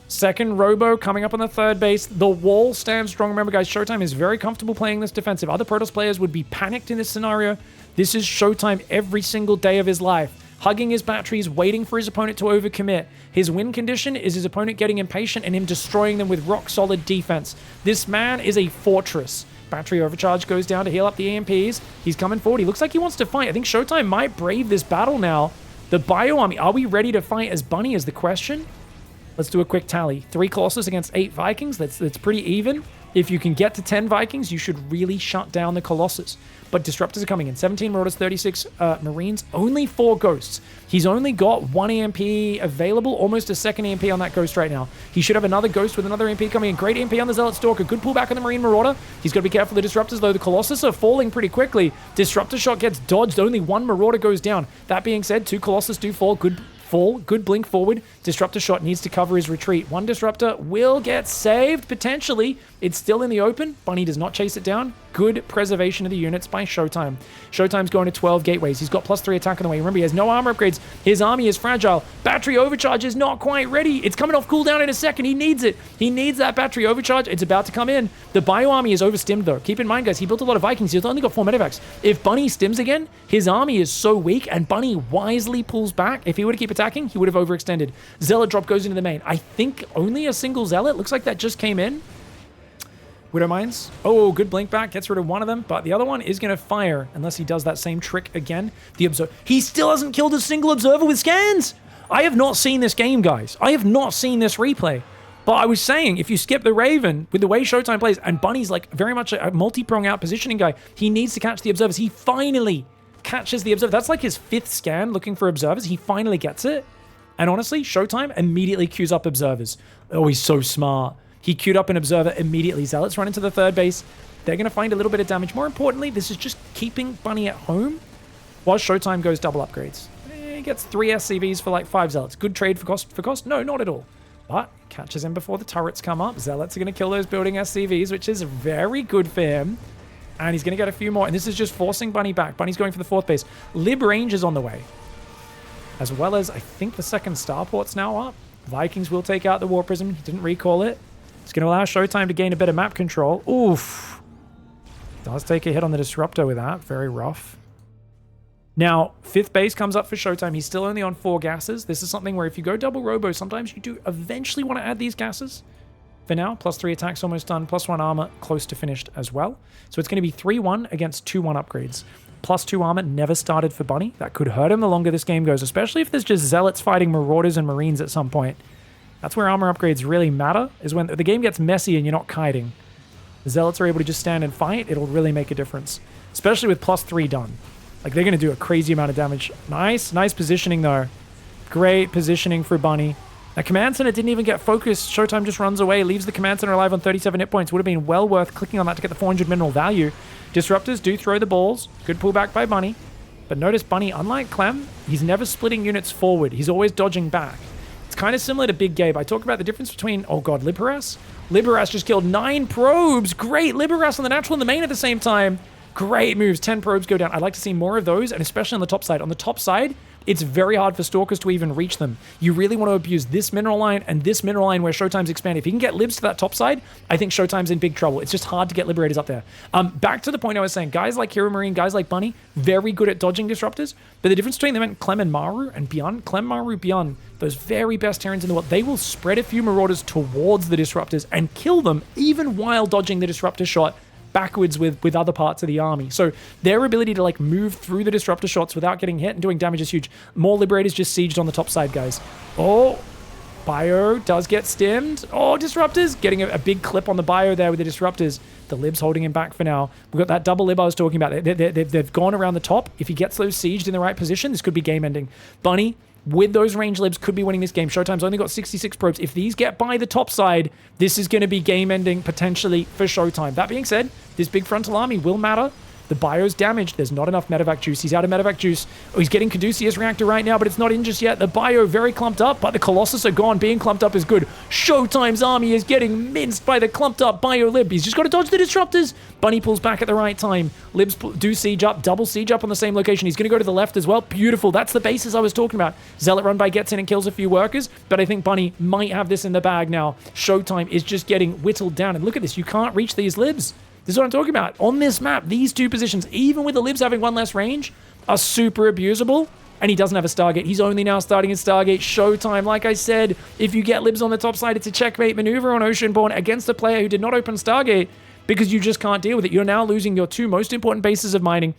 Second Robo coming up on the 3rd base. The wall stands strong. Remember, guys, ShowTime is very comfortable playing this defensive. Other Protoss players would be panicked in this scenario. This is ShowTime every single day of his life. Hugging his batteries, waiting for his opponent to overcommit. His win condition is his opponent getting impatient and him destroying them with rock-solid defense. This man is a fortress. Battery overcharge goes down to heal up the EMPs. He's coming forward. He looks like he wants to fight. I think ShowTime might brave this battle now. The Bio Army, are we ready to fight as Bunny is the question? Let's do a quick tally. 3 Colossus against 8 Vikings. That's pretty even. If you can get to 10 Vikings, you should really shut down the Colossus. But Disruptors are coming in. 17 Marauders, 36 Marines, only 4 Ghosts. He's only got 1 EMP available, almost a second EMP on that Ghost right now. He should have another Ghost with another EMP coming in. Great EMP on the Zealot Stalker. Good pullback on the Marine Marauder. He's got to be careful of the Disruptors, though. The Colossus are falling pretty quickly. Disruptor shot gets dodged. Only 1 Marauder goes down. That being said, 2 Colossus do fall. Good blink forward. Disruptor shot needs to cover his retreat. 1 Disruptor will get saved, potentially. It's still in the open. Bunny does not chase it down. Good preservation of the units by ShowTime. ShowTime's going to 12 gateways. He's got +3 attack on the way. Remember, he has no armor upgrades. His army is fragile. Battery overcharge is not quite ready. It's coming off cooldown in a second. He needs it. He needs that battery overcharge. It's about to come in. The Bio Army is overstimmed, though. Keep in mind, guys, he built a lot of Vikings. He's only got 4 medevacs. If Bunny stims again, his army is so weak, and Bunny wisely pulls back. If he were to keep attacking, he would have overextended. Zealot drop goes into the main. I think only a single Zealot. Looks like that just came in. Widow Mines. Oh, good blink back. Gets rid of one of them, but the other one is going to fire unless he does that same trick again. The Observer. He still hasn't killed a single Observer with scans. I have not seen this game, guys. I have not seen this replay. But I was saying, if you skip the Raven with the way ShowTime plays, and Bunny's like very much a multi-prong out positioning guy, he needs to catch the Observers. He finally catches the Observer. That's like his 5th scan looking for Observers. He finally gets it. And honestly, ShowTime immediately queues up observers. Oh, he's so smart. He queued up an observer immediately. Zealots run into the third base. They're going to find a little bit of damage. More importantly, this is just keeping Bunny at home while ShowTime goes double upgrades. He gets 3 SCVs for like 5 Zealots. Good trade for cost? No, not at all. But catches him before the turrets come up. Zealots are going to kill those building SCVs, which is very good for him. And he's going to get a few more. And this is just forcing Bunny back. Bunny's going for the 4th base. Lib Range is on the way. As well as, I think the 2nd starport's now up. Vikings will take out the War Prism. He didn't recall it. It's going to allow ShowTime to gain a bit of map control. Oof. Does take a hit on the Disruptor with that. Very rough. Now, 5th base comes up for ShowTime. He's still only on 4 gases. This is something where if you go double robo, sometimes you do eventually want to add these gases. For now, +3 attacks almost done, +1 armor close to finished as well. So it's going to be 3-1 against 2-1 upgrades. +2 armor never started for Bunny. That could hurt him the longer this game goes, especially if there's just Zealots fighting Marauders and Marines at some point. That's where armor upgrades really matter, is when the game gets messy and you're not kiting. The Zealots are able to just stand and fight. It'll really make a difference, especially with +3 done. Like, they're going to do a crazy amount of damage. Nice positioning, though. Great positioning for Bunny. That Command Center didn't even get focused. ShowTime just runs away, leaves the Command Center alive on 37 hit points. Would have been well worth clicking on that to get the 400 mineral value. Disruptors do throw the balls. Good pullback by Bunny. But notice Bunny, unlike Clem, he's never splitting units forward. He's always dodging back. It's kind of similar to Big Gabe. I talk about the difference between, oh god, Liberas? Liberas just killed 9 probes. Great. Liberas on the natural and the main at the same time. Great moves. 10 probes go down. I'd like to see more of those, and especially on the top side. On the top side, it's very hard for Stalkers to even reach them. You really want to abuse this mineral line and this mineral line where ShowTime's expanded. If you can get Libs to that top side, I think ShowTime's in big trouble. It's just hard to get Liberators up there. Back to the point I was saying, guys like Hero Marine, guys like Bunny, very good at dodging Disruptors, but the difference between them and Clem and Maru and beyond, Clem, Maru, beyond, those very best Terrans in the world, they will spread a few Marauders towards the Disruptors and kill them even while dodging the Disruptor shot backwards with other parts of the army. So their ability to like move through the Disruptor shots without getting hit and doing damage is huge. More Liberators just sieged on the top side, guys. Oh, Bio does get stimmed. Oh, Disruptors getting a big clip on the Bio there with the Disruptors. The Libs holding him back for now. We've got that double Lib I was talking about. They've gone around the top. If he gets those sieged in the right position, this could be game ending. Bunny, with those range Libs, could be winning this game. ShowTime's only got 66 probes. If these get by the top side, this is going to be game-ending potentially for ShowTime. That being said, this big frontal army will matter. The Bio's damaged. There's not enough medevac juice. He's out of medevac juice. Oh, he's getting Caduceus Reactor right now, but it's not in just yet. The Bio very clumped up, but the Colossus are gone. Being clumped up is good. ShowTime's army is getting minced by the clumped up Bio Lib. He's just got to dodge the Disruptors. Bunny pulls back at the right time. Libs do siege up, double siege up on the same location. He's going to go to the left as well. Beautiful. That's the bases I was talking about. Zealot run by gets in and kills a few workers, but I think Bunny might have this in the bag now. ShowTime is just getting whittled down. And look at this. You can't reach these Libs. This is what I'm talking about. On this map, these two positions, even with the Libs having one less range, are super abusable. And he doesn't have a Stargate. He's only now starting his Stargate. ShowTime, like I said, if you get Libs on the top side, it's a checkmate maneuver on Oceanborn against a player who did not open Stargate because you just can't deal with it. You're now losing your 2 most important bases of mining.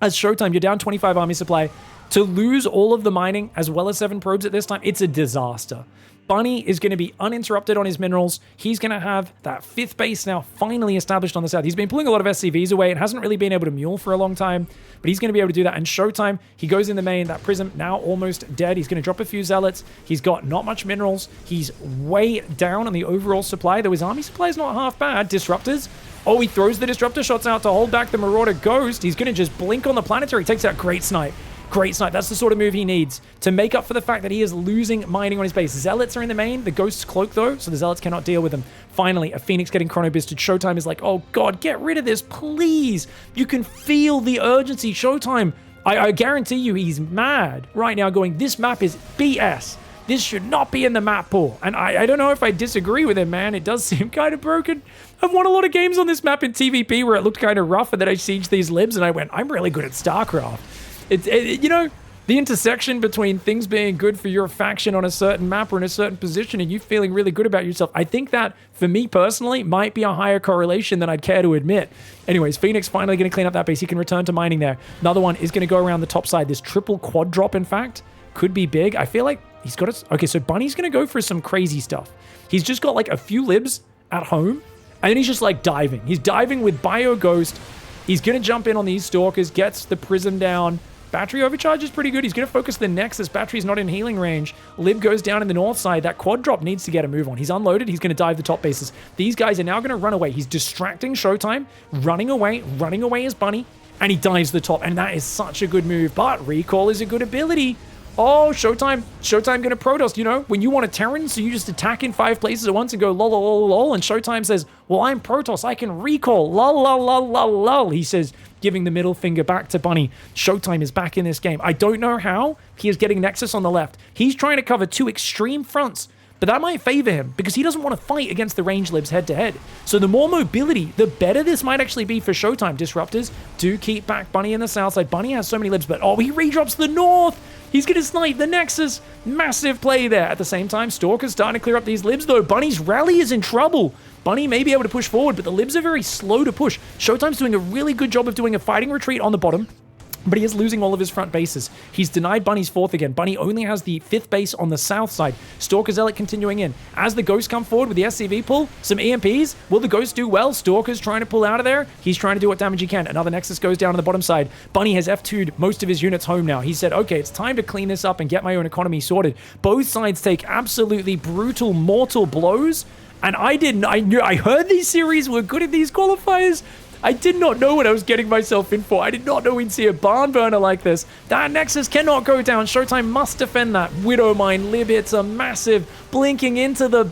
As ShowTime, you're down 25 army supply. To lose all of the mining as well as 7 probes at this time, it's a disaster. Bunny is going to be uninterrupted on his minerals. He's going to have that 5th base now finally established on the south. He's been pulling a lot of SCVs away and hasn't really been able to mule for a long time, but he's going to be able to do that. And ShowTime, he goes in the main. That Prism now almost dead. He's going to drop a few Zealots. He's got not much minerals. He's way down on the overall supply, though his army supply is not half bad. Disruptors. Oh, he throws the Disruptor shots out to hold back the Marauder Ghost. He's going to just blink on the Planetary. Takes out great snipe. Great snipe. That's the sort of move he needs to make up for the fact that he is losing mining on his base. Zealots are in the main. The Ghost's cloak, though, so the Zealots cannot deal with them. Finally, a Phoenix getting chrono-bisted. ShowTime is like, oh, God, get rid of this, please. You can feel the urgency. ShowTime, I guarantee you he's mad right now going, this map is BS. This should not be in the map pool. And I don't know if I disagree with him, man. It does seem kind of broken. I've won a lot of games on this map in TVP where it looked kind of rough, and then I sieged these Libs, and I went, I'm really good at StarCraft. You know, the intersection between things being good for your faction on a certain map or in a certain position and you feeling really good about yourself, I think that, for me personally, might be a higher correlation than I'd care to admit. Anyways, Phoenix finally going to clean up that base. He can return to mining there. Another one is going to go around the top side. This triple quad drop, in fact, could be big. I feel like he's got it. Okay, so Bunny's going to go for some crazy stuff. He's just got like a few Libs at home, and then he's just like diving. He's diving with Bio Ghost. He's going to jump in on these Stalkers, gets the Prism down. Battery overcharge is pretty good. He's going to focus the Nexus. Battery's not in healing range. Lib goes down in the north side. That quad drop needs to get a move on. He's unloaded. He's going to dive the top bases. These guys are now going to run away. He's distracting ShowTime, running away as Bunny, and he dives the top. And that is such a good move. But Recall is a good ability. Oh, ShowTime going to Protoss. You know, when you want a Terran, so you just attack in 5 places at once and go lol, lol, lol, lol. And ShowTime says, well, I'm Protoss. I can recall. Lol, lol, lol, lol, lol. He says, giving the middle finger back to Bunny. ShowTime is back in this game. I don't know how. He is getting Nexus on the left. He's trying to cover 2 extreme fronts. But that might favor him because he doesn't want to fight against the range libs head-to-head. So the more mobility, the better this might actually be for ShowTime. Disruptors do keep back Bunny in the south side. Bunny has so many libs, but oh, he redrops the north. He's going to snipe the Nexus. Massive play there. At the same time, Stalker's starting to clear up these libs, though. Bunny's rally is in trouble. Bunny may be able to push forward, but the libs are very slow to push. ShowTime's doing a really good job of doing a fighting retreat on the bottom, but he is losing all of his front bases. He's denied Bunny's 4th again. Bunny only has the 5th base on the south side. Stalker Zealot continuing in. As the Ghosts come forward with the SCV pull, some EMPs. Will the Ghost do well? Stalker's trying to pull out of there. He's trying to do what damage he can. Another Nexus goes down on the bottom side. Bunny has F2'd most of his units home now. He said, okay, it's time to clean this up and get my own economy sorted. Both sides take absolutely brutal, mortal blows. And I heard these series were good at these qualifiers. I did not know what I was getting myself in for. I did not know we'd see a barn burner like this. That Nexus cannot go down. ShowTime must defend that. Widowmine lib hits a massive blinking into the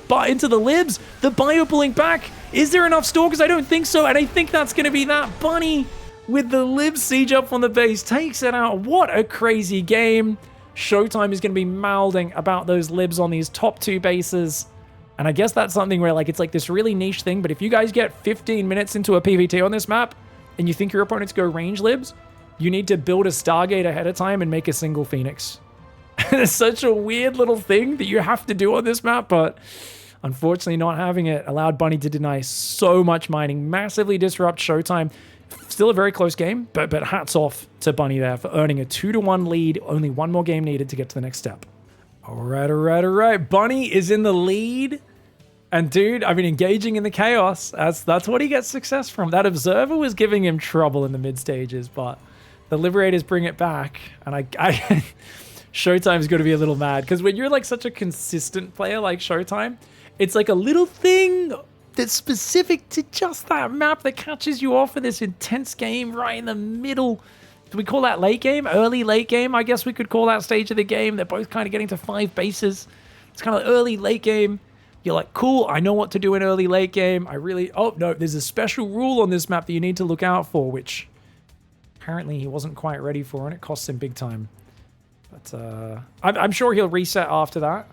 libs. The bio pulling back. Is there enough Stalkers? I don't think so. And I think that's going to be that. Bunny with the lib siege up on the base takes it out. What a crazy game. ShowTime is going to be mouthing about those libs on these top 2 bases. And I guess that's something where, like, it's like this really niche thing, but if you guys get 15 minutes into a PvT on this map, and you think your opponents go range libs, you need to build a Stargate ahead of time and make a single Phoenix. It's such a weird little thing that you have to do on this map, but unfortunately not having it allowed Bunny to deny so much mining, massively disrupt ShowTime. Still a very close game, but hats off to Bunny there for earning a 2-1 lead, only 1 more game needed to get to the next step. All right. Bunny is in the lead. And dude, I mean, engaging in the chaos, that's what he gets success from. That Observer was giving him trouble in the mid stages, but the Liberators bring it back. And ShowTime's got to be a little mad because when you're like such a consistent player like ShowTime, it's like a little thing that's specific to just that map that catches you off for this intense game right in the middle. Do we call that late game? Early late game? I guess we could call that stage of the game. They're both kind of getting to 5 bases. It's kind of early late game. You're like, cool, I know what to do in early late game. Oh, no, there's a special rule on this map that you need to look out for, which apparently he wasn't quite ready for, and it costs him big time. But I'm sure he'll reset after that.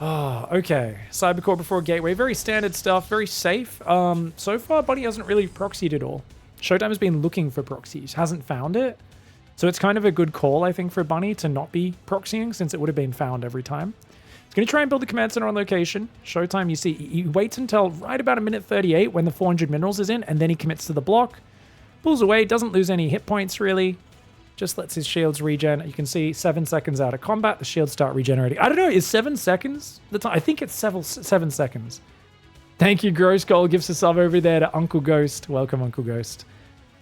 Oh, okay. Cybercore before Gateway. Very standard stuff, very safe. So far, Bunny hasn't really proxied at all. ShowTime has been looking for proxies, hasn't found it. So it's kind of a good call, I think, for Bunny to not be proxying since it would have been found every time. He's going to try and build a command center on location. ShowTime, you see, he waits until right about a minute 38 when the 400 minerals is in, and then he commits to the block. Pulls away, doesn't lose any hit points, really. Just lets his shields regen. You can see 7 seconds out of combat, the shields start regenerating. I don't know, is 7 seconds the time? I think it's 7 seconds. Thank you, Gross Gold. Gives a sub over there to Uncle Ghost. Welcome, Uncle Ghost.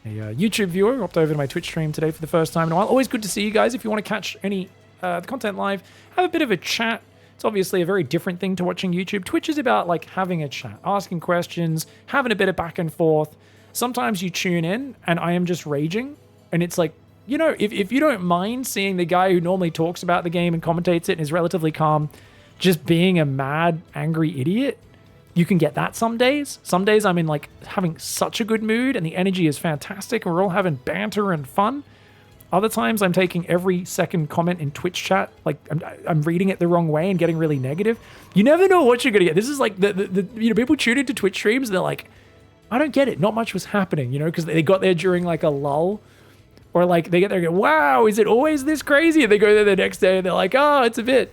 A YouTube viewer hopped over to my Twitch stream today for the first time in a while. Always good to see you guys. If you want to catch any the content live, have a bit of a chat. It's obviously a very different thing to watching YouTube. Twitch is about like having a chat, asking questions, having a bit of back and forth. Sometimes you tune in and I am just raging. And it's like, you know, if you don't mind seeing the guy who normally talks about the game and commentates it and is relatively calm, just being a mad, angry idiot, you can get that some days. Some days I'm in like having such a good mood and the energy is fantastic and we're all having banter and fun. Other times I'm taking every second comment in Twitch chat, like I'm reading it the wrong way and getting really negative. You never know what you're gonna get. This is like the you know, people tune into Twitch streams and they're like, I don't get it. Not much was happening, you know, because they got there during like a lull. Or like they get there and go, wow, is it always this crazy? And they go there the next day and they're like, oh, it's a bit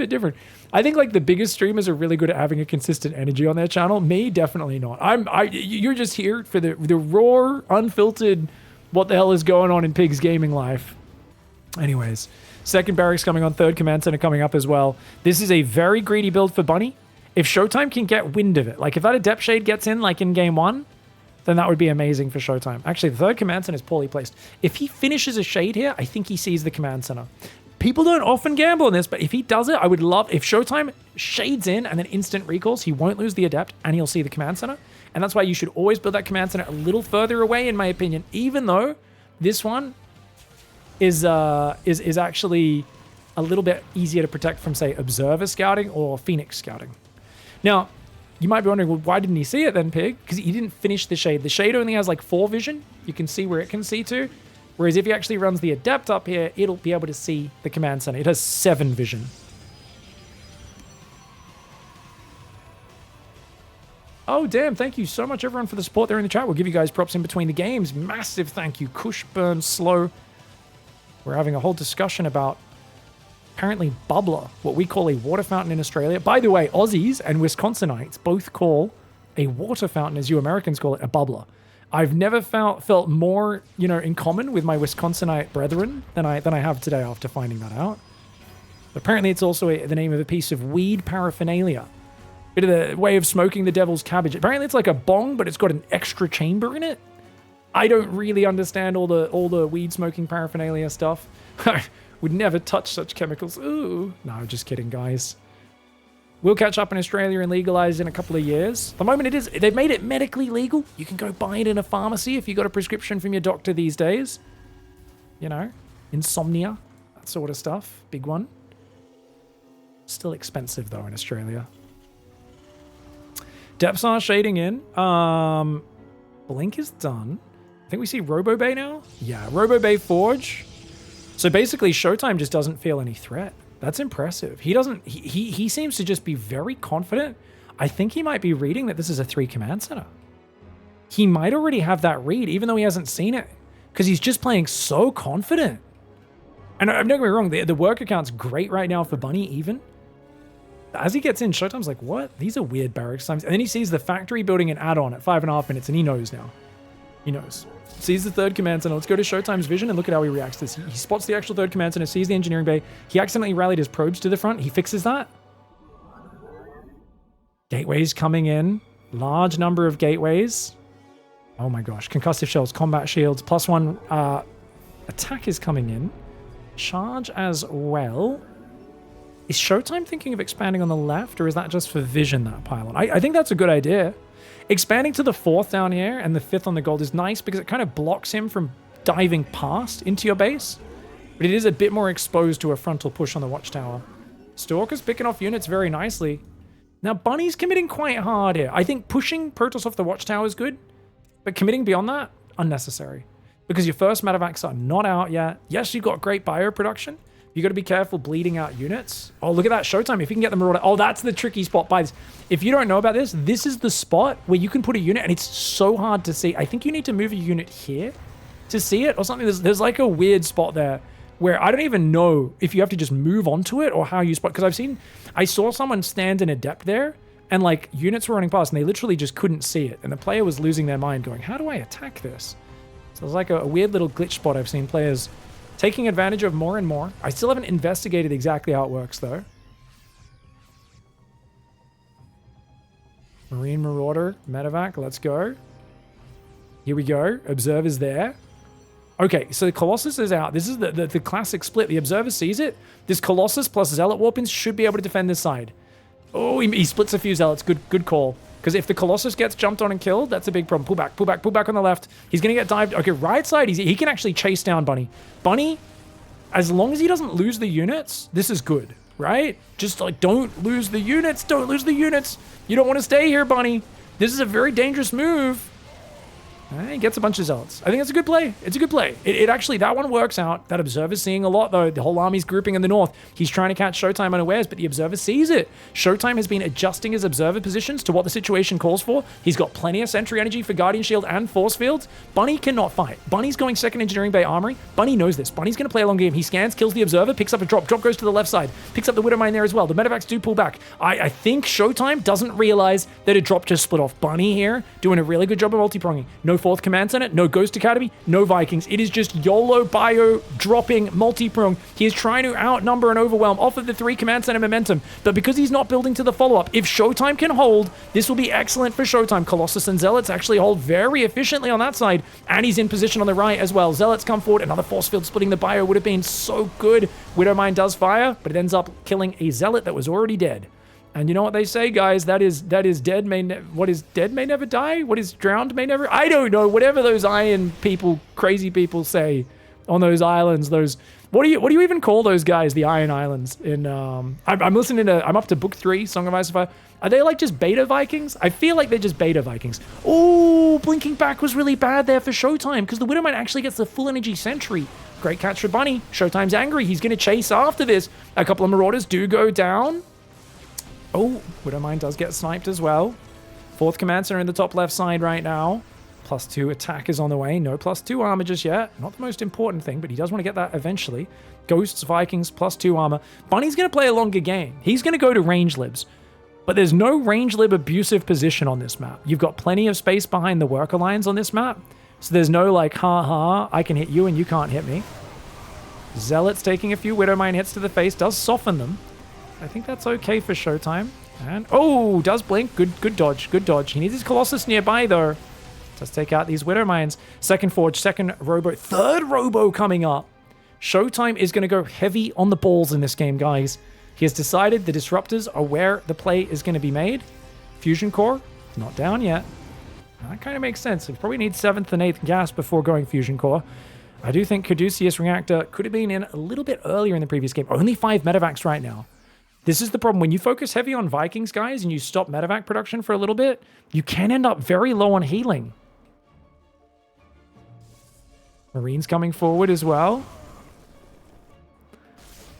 different. I think like the biggest streamers are really good at having a consistent energy on their channel. Me, definitely not. You're just here for the raw, unfiltered, what the hell is going on in Pig's gaming life. Anyways, second barracks coming on, third command center coming up as well. This is a very greedy build for Bunny. If ShowTime can get wind of it, like if that Adept Shade gets in like in game 1, then that would be amazing for ShowTime. Actually, the third command center is poorly placed. If he finishes a shade here, I think he sees the command center. People don't often gamble on this, but if he does it, I would love... If ShowTime shades in and then instant recalls, he won't lose the Adept and he'll see the command center. And that's why you should always build that command center a little further away, in my opinion, even though this one is actually a little bit easier to protect from, say, Observer scouting or Phoenix scouting. Now, you might be wondering, well, why didn't he see it then, Pig? Because he didn't finish the shade. The shade only has like 4 vision. You can see where it can see to. Whereas if he actually runs the Adept up here, it'll be able to see the command center. It has 7 vision. Oh, damn. Thank you so much, everyone, for the support there in the chat. We'll give you guys props in between the games. Massive thank you. Kush Burn Slow. We're having a whole discussion about apparently bubbler, what we call a water fountain in Australia. By the way, Aussies and Wisconsinites both call a water fountain, as you Americans call it, a bubbler. I've never felt more, in common with my Wisconsinite brethren than I have today after finding that out. Apparently, it's also the name of a piece of weed paraphernalia. Bit of the way of smoking the devil's cabbage. Apparently, it's like a bong, but it's got an extra chamber in it. I don't really understand all the weed smoking paraphernalia stuff. Would never touch such chemicals. Ooh. No, just kidding, guys. We'll catch up in Australia and legalize in a couple of years. The moment they've made it medically legal. You can go buy it in a pharmacy if you got a prescription from your doctor these days. Insomnia, that sort of stuff. Big one. Still expensive though in Australia. Depths are shading in. Blink is done. I think we see RoboBay now. Yeah, RoboBay Forge. So basically, ShowTime just doesn't feel any threat. That's impressive. He seems to just be very confident. I think he might be reading that this is a 3 command center. He might already have that read, even though he hasn't seen it, because he's just playing so confident. And don't get me wrong, the work account's great right now for Bunny, even. As he gets in, ShowTime's like, what? These are weird barracks times. And then he sees the factory building an add-on at 5.5 minutes, and he knows now. He knows. Sees the third command center. Let's go to ShowTime's vision and look at how he reacts to this. He spots the actual third command center, sees the engineering bay. He accidentally rallied his probes to the front. He fixes that. Gateways coming in. Large number of gateways. Oh my gosh. Concussive shells, combat shields, +1 attack is coming in. Charge as well. Is ShowTime thinking of expanding on the left, or is that just for vision, that pylon? I think that's a good idea. Expanding to the 4th down here and the 5th on the gold is nice because it kind of blocks him from diving past into your base. But it is a bit more exposed to a frontal push on the watchtower. Stalker's picking off units very nicely. Now, Bunny's committing quite hard here. I think pushing Protoss off the watchtower is good, but committing beyond that, unnecessary. Because your first medevacs are not out yet. Yes, you've got great bioproduction. You got to be careful bleeding out units. Oh, look at that ShowTime. If you can get them rolled out. Oh, that's the tricky spot by this. If you don't know about this, this is the spot where you can put a unit and it's so hard to see. I think you need to move a unit here to see it or something. There's like a weird spot there where I don't even know if you have to just move onto it or how you spot. Because I saw someone stand in Adept there and like units were running past and they literally just couldn't see it. And the player was losing their mind going, how do I attack this? So it's like a weird little glitch spot I've seen players taking advantage of more and more. I still haven't investigated exactly how it works, though. Marine Marauder, Medevac, let's go. Here we go. Observer's there. Okay, so the Colossus is out. This is the classic split. The Observer sees it. This Colossus plus Zealot Warpins should be able to defend this side. Oh, he splits a few Zealots. Good call. Because if the Colossus gets jumped on and killed, that's a big problem. Pull back on the left. He's going to get dived. Okay, right side, he can actually chase down Bunny. Bunny, as long as he doesn't lose the units, this is good, right? Just like, don't lose the units. Don't lose the units. You don't want to stay here, Bunny. This is a very dangerous move. He gets a bunch of Zealots. I think it's a good play. It's a good play. It actually, that one works out. That Observer's seeing a lot, though. The whole army's grouping in the north. He's trying to catch ShowTime unawares, but the Observer sees it. ShowTime has been adjusting his Observer positions to what the situation calls for. He's got plenty of Sentry Energy for Guardian Shield and Force Fields. Bunny cannot fight. Bunny's going 2nd Engineering Bay Armory. Bunny knows this. Bunny's going to play a long game. He scans, kills the Observer, picks up a drop. Drop goes to the left side. Picks up the Widowmine there as well. The Medevacs do pull back. I think ShowTime doesn't realize that a drop just split off. Bunny here doing a really good job of multi-pronging. No No 4th Command Center, no Ghost Academy, no Vikings. It is just YOLO Bio dropping multi-prong. He is trying to outnumber and overwhelm off of the 3 Command Center momentum. But because he's not building to the follow-up, if ShowTime can hold, this will be excellent for ShowTime. Colossus and Zealots actually hold very efficiently on that side. And he's in position on the right as well. Zealots come forward. Another force field splitting the bio would have been so good. Widowmine does fire, but it ends up killing a Zealot that was already dead. And you know what they say, guys? That is dead may what is dead may never die. What is drowned may never. I don't know. Whatever those iron people, crazy people say on those islands. Those what do you even call those guys? The Iron Islands. In I'm listening to. I'm up to book 3, Song of Ice and Fire. Are they like just beta Vikings? I feel like they're just beta Vikings. Oh, blinking back was really bad there for ShowTime because the Widowmine actually gets the full energy sentry. Great catch for Bunny. ShowTime's angry. He's going to chase after this. A couple of Marauders do go down. Oh, Widowmine does get sniped as well. 4th Command Center in the top left side right now. +2 attack is on the way. No +2 armor just yet. Not the most important thing, but he does want to get that eventually. Ghosts, Vikings, +2 armor. Bunny's going to play a longer game. He's going to go to range libs. But there's no range lib abusive position on this map. You've got plenty of space behind the worker lines on this map. So there's no like, ha, I can hit you and you can't hit me. Zealots taking a few Widowmine hits to the face. Does soften them. I think that's okay for ShowTime. And, oh, does blink. Good dodge. Good dodge. He needs his Colossus nearby, though. Does take out these Widowmines. Second Forge, second Robo, third Robo coming up. ShowTime is going to go heavy on the balls in this game, guys. He has decided the Disruptors are where the play is going to be made. Fusion Core, not down yet. That kind of makes sense. It probably needs 7th and 8th gas before going Fusion Core. I do think Caduceus Reactor could have been in a little bit earlier in the previous game. Only 5 medevacs right now. This is the problem. When you focus heavy on Vikings, guys, and you stop medevac production for a little bit, you can end up very low on healing. Marines coming forward as well.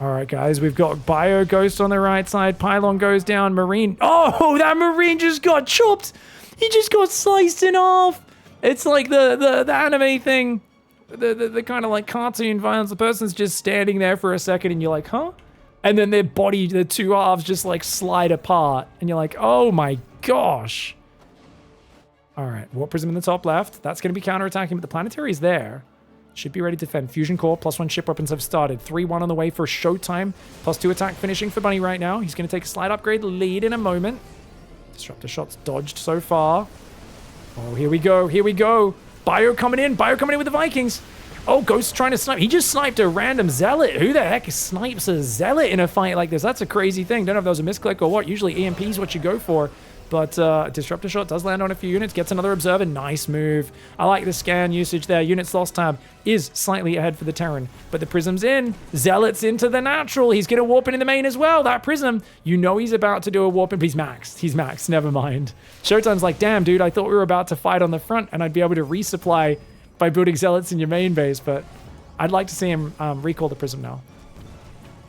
All right, guys, we've got Bio Ghost on the right side. Pylon goes down. Marine. Oh, that Marine just got chopped. He just got sliced in half. It's like the anime thing. The kind of like cartoon violence. The person's just standing there for a second and you're like, huh? And then their body, the 2 halves just like slide apart. And you're like, oh my gosh. All right, Warp Prism in the top left. That's going to be counterattacking, but the Planetary is there. Should be ready to defend. Fusion Core, +1 ship weapons have started. 3-1 on the way for ShowTime. +2 attack finishing for Bunny right now. He's going to take a slight upgrade lead in a moment. Disruptor shots dodged so far. Oh, here we go. Here we go. Bio coming in. Bio coming in with the Vikings. Oh, Ghost trying to snipe. He just sniped a random Zealot. Who the heck snipes a Zealot in a fight like this? That's a crazy thing. Don't know if that was a misclick or what. Usually EMP is what you go for. But Disruptor Shot does land on a few units. Gets another Observer. Nice move. I like the scan usage there. Units lost tab is slightly ahead for the Terran. But the Prism's in. Zealot's into the natural. He's going to warp in the main as well. That Prism, you know he's about to do a warp in. But he's maxed. He's maxed. Never mind. ShowTime's like, damn, dude, I thought we were about to fight on the front and I'd be able to resupply by building Zealots in your main base, but I'd like to see him recall the Prism now.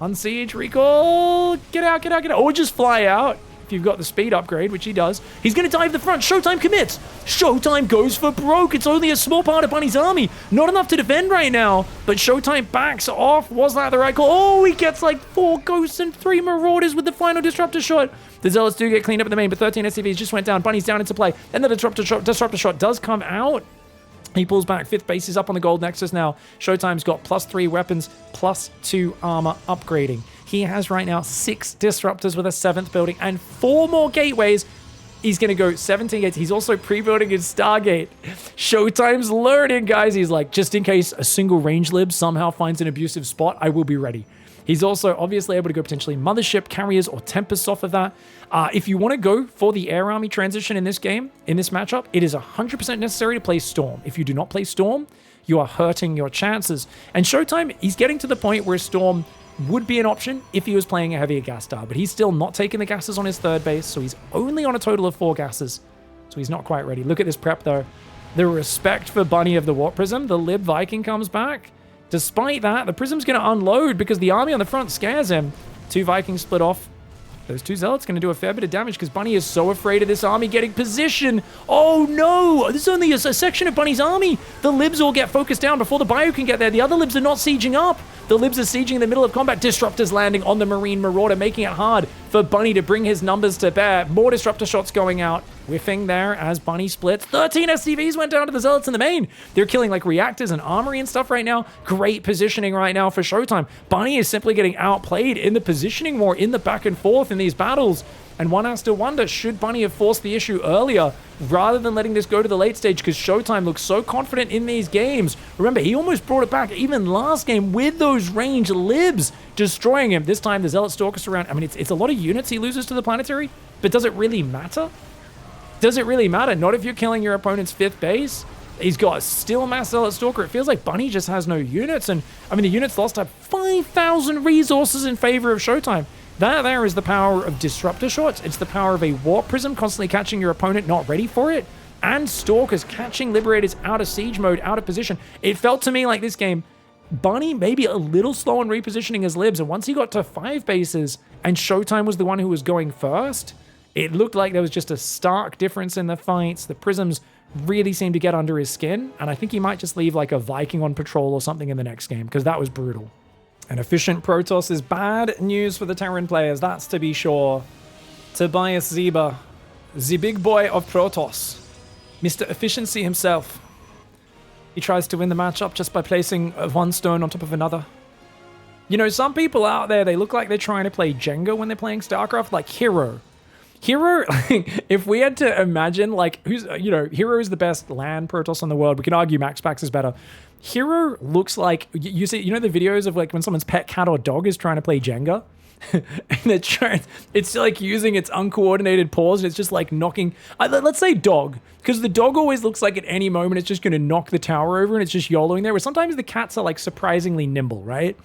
Unsiege, recall, get out, get out, get out. Or just fly out if you've got the speed upgrade, which he does. He's going to dive the front. ShowTime commits. ShowTime goes for broke. It's only a small part of Bunny's army. Not enough to defend right now, but ShowTime backs off. Was that the right call? Oh, he gets like 4 Ghosts and 3 Marauders with the final Disruptor Shot. The Zealots do get cleaned up in the main, but 13 SCVs just went down. Bunny's down into play. And the Disruptor Shot does come out. He pulls back. 5th base is up on the gold nexus now. ShowTime's got +3 weapons, +2 armor upgrading. He has right now 6 disruptors with a 7th building and 4 more gateways. He's going to go 17 gates. He's also pre-building his Stargate. ShowTime's learning, guys. He's like, just in case a single range lib somehow finds an abusive spot, I will be ready. He's also obviously able to go potentially Mothership, Carriers, or Tempests off of that. If you want to go for the Air Army transition in this game, in this matchup, it is 100% necessary to play Storm. If you do not play Storm, you are hurting your chances. And ShowTime, he's getting to the point where Storm would be an option if he was playing a heavier gas star, but he's still not taking the gases on his 3rd base, so he's only on a total of 4 gases. So he's not quite ready. Look at this prep, though. The respect for Bunny of the Warp Prism. The Lib Viking comes back. Despite that, the Prism's going to unload because the army on the front scares him. 2 Vikings split off. Those 2 Zealots going to do a fair bit of damage because Bunny is so afraid of this army getting position. Oh no! This is only a section of Bunny's army. The Libs all get focused down before the Bio can get there. The other Libs are not sieging up. The Libs are sieging in the middle of combat. Disruptors landing on the Marine Marauder, making it hard for Bunny to bring his numbers to bear. More Disruptor shots going out. whiffing there as Bunny splits. 13 SCVs went down to the Zealots in the main. They're killing like reactors and armory and stuff right now. Great positioning right now for ShowTime. Bunny is simply getting outplayed in the positioning war, in the back and forth in these battles. And one has to wonder, should Bunny have forced the issue earlier rather than letting this go to the late stage, because ShowTime looks so confident in these games. Remember, he almost brought it back even last game with those range libs destroying him. This time, the Zealot Stalkers around. I mean, it's a lot of units he loses to the Planetary, but does it really matter? Does it really matter? Not if you're killing your opponent's 5th base. He's got still mass Zealot Stalker. It feels like Bunny just has no units. And, I mean, the units lost have 5,000 resources in favor of ShowTime. That there is the power of Disruptor Shots. It's the power of a Warp Prism constantly catching your opponent not ready for it. And Stalkers catching Liberators out of siege mode, out of position. It felt to me like this game, Bunny maybe a little slow on repositioning his libs. And once he got to 5 bases and ShowTime was the one who was going first, it looked like there was just a stark difference in the fights. The Prisms really seemed to get under his skin. And I think he might just leave like a Viking on patrol or something in the next game, because that was brutal. An efficient Protoss is bad news for the Terran players, that's to be sure. Tobias Zeba, the big boy of Protoss, Mr. Efficiency himself. He tries to win the matchup just by placing one stone on top of another. You know, some people out there, they look like they're trying to play Jenga when they're playing StarCraft, like Hero. Hero, if we had to imagine, like, Hero is the best land Protoss in the world. We can argue Max Pax is better. Hero looks like, you see, you know the videos of like when someone's pet cat or dog is trying to play Jenga? And it's like using its uncoordinated paws, and it's just like knocking, let's say dog, because the dog always looks like at any moment it's just going to knock the tower over and it's just YOLOing there, where sometimes the cats are like surprisingly nimble, right?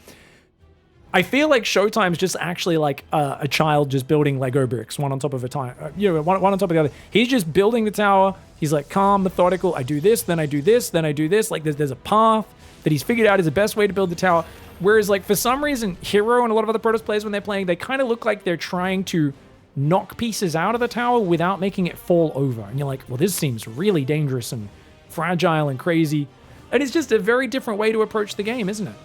I feel like ShowTime's just actually like a child just building Lego bricks, one on top of a time, one on top of the other. He's just building the tower. He's like calm, methodical. I do this, then I do this, then I do this. Like there's a path that he's figured out is the best way to build the tower. Whereas like for some reason, Hero and a lot of other Protoss players when they're playing, they kind of look like they're trying to knock pieces out of the tower without making it fall over. And you're like, well, this seems really dangerous and fragile and crazy. And it's just a very different way to approach the game, isn't it?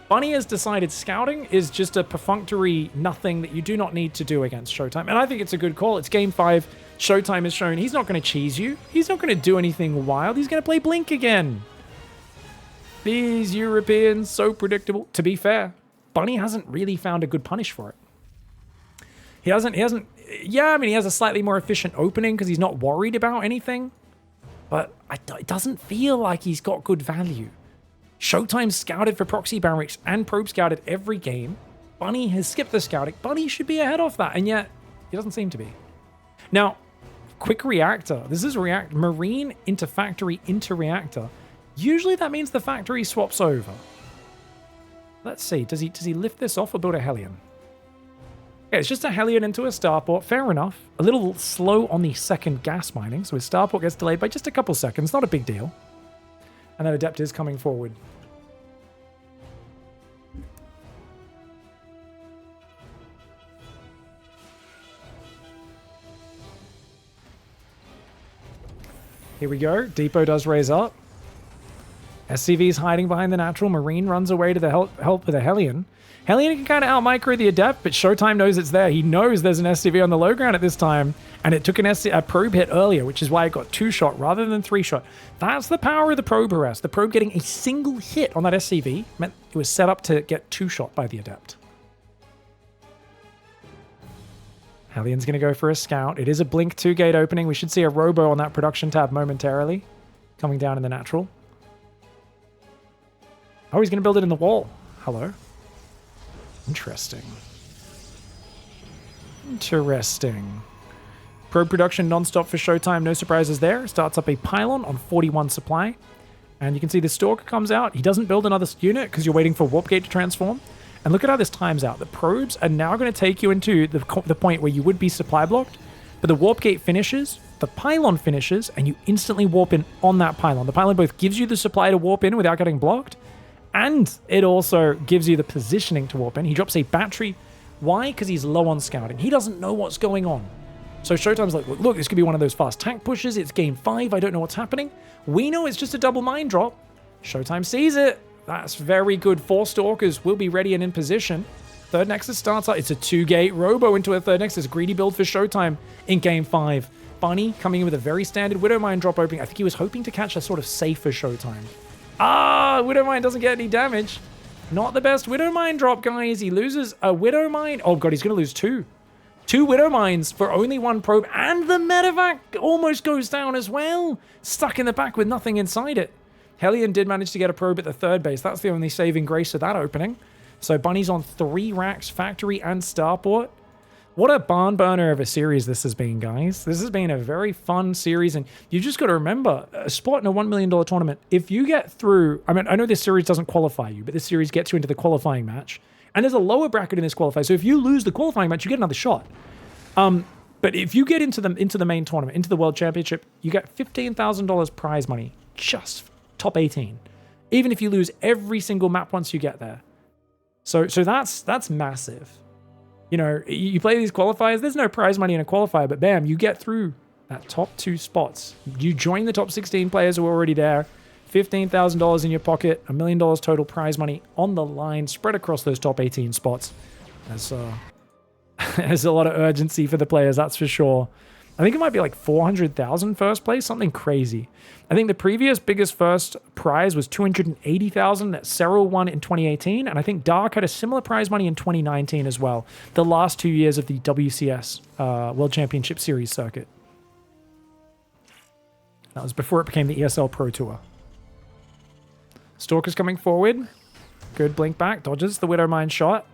Bunny has decided scouting is just a perfunctory nothing that you do not need to do against ShowTime. And I think it's a good call. It's game 5. ShowTime has shown he's not going to cheese you. He's not going to do anything wild. He's going to play Blink again. These Europeans, so predictable. To be fair, Bunny hasn't really found a good punish for it. He hasn't, yeah, I mean, he has a slightly more efficient opening because he's not worried about anything. But it doesn't feel like he's got good value. ShowTime scouted for proxy barracks and probe scouted every game. Bunny has skipped the scouting. Bunny should be ahead of that, and yet he doesn't seem to be. Now, quick reactor. This is Marine into factory into reactor. Usually that means the factory swaps over. Let's see. Does he lift this off or build a Hellion? Okay, it's just a Hellion into a starport. Fair enough. A little slow on the second gas mining, so his starport gets delayed by just a couple seconds. Not a big deal. And that Adept is coming forward. Here we go. Depot does raise up. SCV is hiding behind the natural. Marine runs away to the help with a Hellion. Hellion can kind of out-micro the Adept, but ShowTime knows it's there. He knows there's an SCV on the low ground at this time, and it took a probe hit earlier, which is why it got 2-shot rather than 3-shot. That's the power of the probe harass. The probe getting a single hit on that SCV meant it was set up to get 2-shot by the Adept. Hellion's going to go for a scout. It is a Blink 2-gate opening. We should see a Robo on that production tab momentarily. Coming down in the natural. Oh, he's going to build it in the wall. Hello. Interesting. Interesting. Probe production non-stop for ShowTime. No surprises there. Starts up a pylon on 41 supply. And you can see the Stalker comes out. He doesn't build another unit because you're waiting for Warp Gate to transform. And look at how this times out. The probes are now going to take you into the point where you would be supply blocked. But the Warp Gate finishes, the pylon finishes, and you instantly warp in on that pylon. The pylon both gives you the supply to warp in without getting blocked, and it also gives you the positioning to warp in. He drops a battery. Why? Because he's low on scouting. He doesn't know what's going on. So ShowTime's like, look, this could be one of those fast tank pushes. It's game 5. I don't know what's happening. We know it's just a double mine drop. ShowTime sees it. That's very good. 4 Stalkers will be ready and in position. Third Nexus starts out. It's a 2-gate Robo into a third Nexus. Greedy build for ShowTime in game 5. Bunny coming in with a very standard Widowmine drop opening. I think he was hoping to catch a sort of safer Showtime. Ah, Widowmine doesn't get any damage. Not the best Widowmine drop, guys. He loses a Widowmine. Oh god, he's going to lose two. Two Widowmines for only one probe, and the medevac almost goes down as well. Stuck in the back with nothing inside it. Hellion did manage to get a probe at the third base. That's the only saving grace of that opening. So Bunny's on 3 racks, Factory and Starport. What a barn burner of a series this has been, guys. This has been a very fun series, and you just got to remember, a spot in a $1 million tournament, if you get through, I mean, I know this series doesn't qualify you, but this series gets you into the qualifying match, and there's a lower bracket in this qualifier, so if you lose the qualifying match, you get another shot. But if you get into the main tournament, into the World Championship, you get $15,000 prize money, just top 18, even if you lose every single map once you get there. So that's massive. You know, you play these qualifiers, there's no prize money in a qualifier, but bam, you get through that top 2 spots. You join the top 16 players who are already there, $15,000 in your pocket, $1 million total prize money on the line, spread across those top 18 spots. There's a lot of urgency for the players, that's for sure. I think it might be like 400,000 first place, something crazy. I think the previous biggest first prize was 280,000 that Cyril won in 2018, and I think Dark had a similar prize money in 2019 as well. The last 2 years of the WCS World Championship Series circuit. That was before it became the ESL Pro Tour. Stalker's coming forward. Good blink back, dodges the Widowmine shot.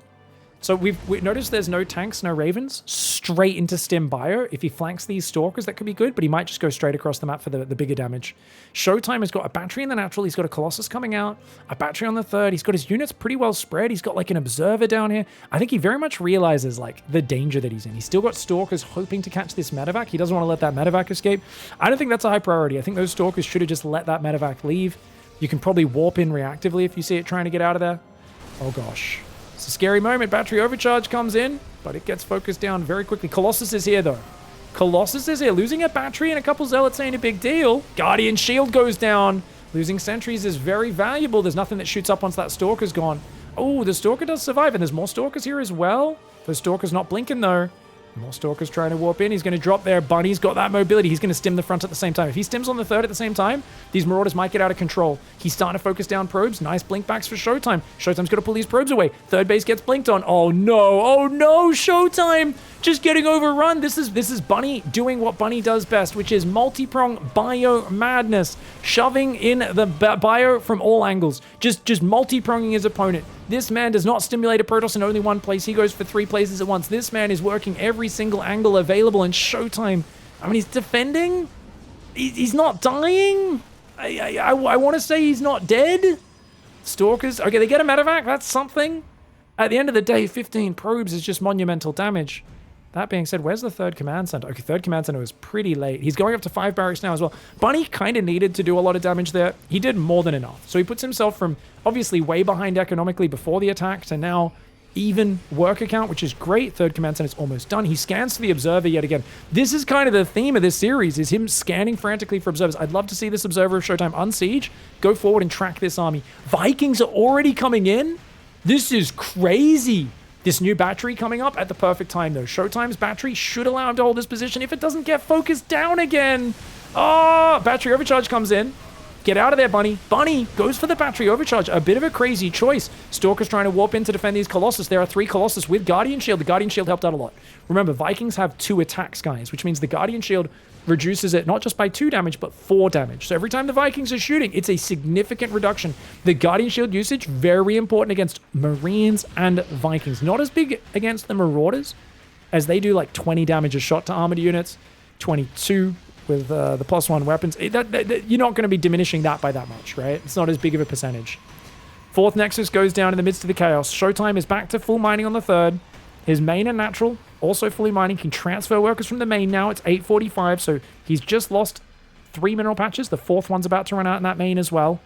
So we noticed there's no tanks, no Ravens, straight into Stim Bio. If he flanks these Stalkers, that could be good, but he might just go straight across the map for the bigger damage. Showtime has got a battery in the natural. He's got a Colossus coming out, a battery on the third. He's got his units pretty well spread. He's got like an observer down here. I think he very much realizes like the danger that he's in. He's still got Stalkers hoping to catch this medevac. He doesn't want to let that medevac escape. I don't think that's a high priority. I think those Stalkers should have just let that medevac leave. You can probably warp in reactively if you see it trying to get out of there. Oh gosh. It's a scary moment. Battery overcharge comes in, but it gets focused down very quickly. Colossus is here, though. Colossus is here. Losing a battery and a couple zealots ain't a big deal. Guardian shield goes down. Losing sentries is very valuable. There's nothing that shoots up once that Stalker's gone. Oh, the Stalker does survive, and there's more Stalkers here as well. The Stalker's not blinking, though. More Stalkers trying to warp in. He's going to drop there. Bunny's got that mobility. He's going to stim the front at the same time. If he stims on the third at the same time, these Marauders might get out of control. He's starting to focus down probes. Nice blink backs for Showtime. Showtime's got to pull these probes away. Third base gets blinked on. Oh no. Oh no. Showtime just getting overrun. This is Bunny doing what Bunny does best, which is multi-prong bio madness. Shoving in the bio from all angles. Just multi-pronging his opponent. This man does not stimulate a Protoss in only one place. He goes for 3 places at once. This man is working every single angle available in Showtime. I mean, he's defending. He's not dying. I want to say he's not dead. Stalkers. Okay, they get a medevac. That's something. At the end of the day, 15 probes is just monumental damage. That being said, where's the third command center? Okay, third command center was pretty late. He's going up to 5 barracks now as well. Bunny kind of needed to do a lot of damage there. He did more than enough. So he puts himself from obviously way behind economically before the attack to now even work account, which is great. Third command center is almost done. He scans for the observer yet again. This is kind of the theme of this series, is him scanning frantically for observers. I'd love to see this observer of Showtime unsiege, go forward and track this army. Vikings are already coming in. This is crazy. This new battery coming up at the perfect time, though. Showtime's battery should allow him to hold this position if it doesn't get focused down again. Oh, battery overcharge comes in. Get out of there, Bunny. Bunny goes for the battery overcharge. A bit of a crazy choice. Stalker's trying to warp in to defend these Colossus. There are 3 Colossus with Guardian Shield. The Guardian Shield helped out a lot. Remember, Vikings have 2 attacks, guys, which means the Guardian Shield reduces it not just by 2 damage, but 4 damage. So every time the Vikings are shooting, it's a significant reduction. The Guardian Shield usage, very important against Marines and Vikings. Not as big against the Marauders, as they do like 20 damage a shot to armored units, 22 with the +1 weapons. You're not going to be diminishing that by that much, right? It's not as big of a percentage. 4th Nexus goes down in the midst of the chaos. Showtime is back to full mining on the 3rd. His main and natural, also fully mining, can transfer workers from the main now. It's 8:45, so he's just lost 3 mineral patches. The 4th one's about to run out in that main as well.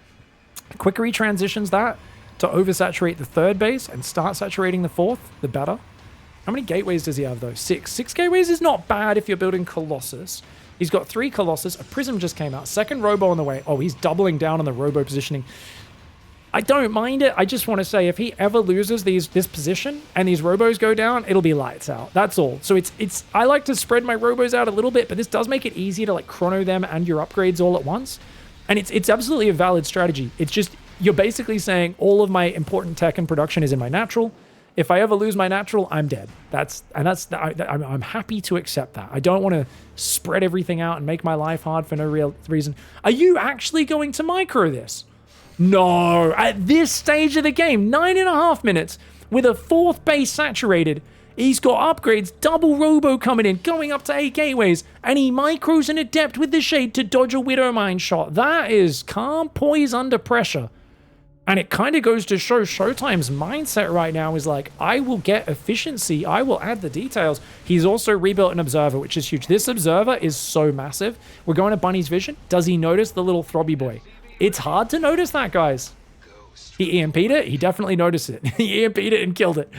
The quicker he transitions that to oversaturate the 3rd base and start saturating the 4th, the better. How many gateways does he have, though? 6. 6 gateways is not bad if you're building Colossus. He's got 3 Colossus. A Prism just came out. 2nd Robo on the way. Oh, he's doubling down on the Robo positioning. I don't mind it. I just want to say if he ever loses this position and these robos go down, it'll be lights out. That's all. So it's I like to spread my robos out a little bit, but this does make it easier to like chrono them and your upgrades all at once. And it's absolutely a valid strategy. It's just you're basically saying all of my important tech and production is in my natural. If I ever lose my natural, I'm dead. I'm happy to accept that. I don't want to spread everything out and make my life hard for no real reason. Are you actually going to micro this? No, at this stage of the game, 9.5 minutes with a 4th base saturated. He's got upgrades, double robo coming in, going up to 8 gateways, and he micros an adept with the shade to dodge a Widowmine shot. That is calm poise under pressure. And it kind of goes to show ShowTime's mindset right now is like, I will get efficiency. I will add the details. He's also rebuilt an observer, which is huge. This observer is so massive. We're going to Bunny's vision. Does he notice the little throbby boy? It's hard to notice that, guys. He EMP'd it. He definitely noticed it. He EMP'd it and killed it.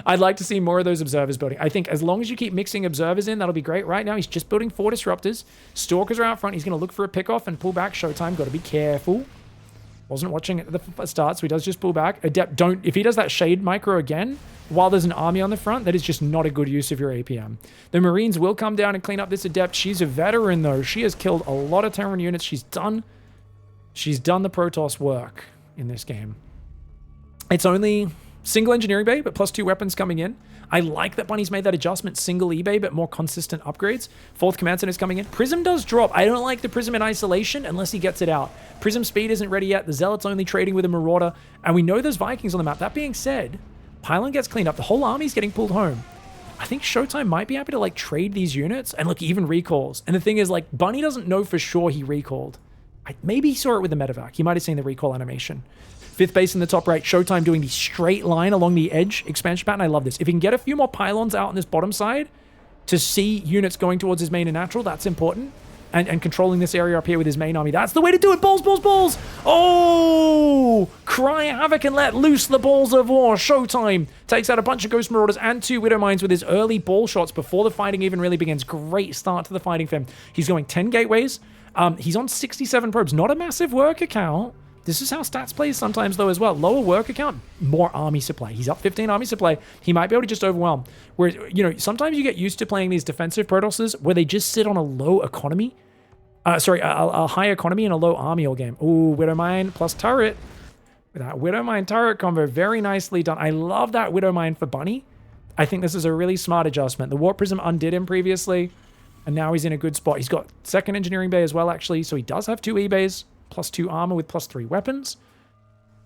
I'd like to see more of those observers building. I think as long as you keep mixing observers in, that'll be great. Right now, he's just building 4 disruptors. Stalkers are out front. He's going to look for a pickoff and pull back. ShowTime, got to be careful. Wasn't watching at the start, so he does just pull back. Adept, don't. If he does that shade micro again, while there's an army on the front, that is just not a good use of your APM. The Marines will come down and clean up this Adept. She's a veteran, though. She has killed a lot of Terran units. She's done the Protoss work in this game. It's only single engineering bay, but plus 2 weapons coming in. I like that Bunny's made that adjustment. Single eBay, but more consistent upgrades. 4th command center is coming in. Prism does drop. I don't like the Prism in isolation unless he gets it out. Prism speed isn't ready yet. The Zealot's only trading with a Marauder. And we know there's Vikings on the map. That being said, Pylon gets cleaned up. The whole army's getting pulled home. I think ShowTime might be happy to like trade these units. And look, even recalls. And the thing is, like, Bunny doesn't know for sure he recalled. Maybe he saw it with the medevac. He might have seen the recall animation. 5th base in the top right. ShowTime doing the straight line along the edge expansion pattern. I love this. If he can get a few more pylons out on this bottom side to see units going towards his main and natural, that's important. And controlling this area up here with his main army. That's the way to do it. Balls, balls, balls. Oh! Cry havoc and let loose the balls of war. ShowTime takes out a bunch of Ghost Marauders and 2 Widowmines with his early ball shots before the fighting even really begins. Great start to the fighting for him. He's going 10 gateways. He's on 67 probes. Not a massive worker count. This is how stats plays sometimes, though, as well. Lower worker count, more army supply. He's up 15 army supply. He might be able to just overwhelm. Whereas, you know, sometimes you get used to playing these defensive Protosses where they just sit on a low economy. A high economy and a low army all game. Ooh, Widowmine plus turret. That Widowmine turret combo, very nicely done. I love that Widowmine for Bunny. I think this is a really smart adjustment. The Warp Prism undid him previously, and now he's in a good spot. He's got 2nd engineering bay as well, actually, so he does have 2 E-bays. Plus 2 armor with plus 3 weapons.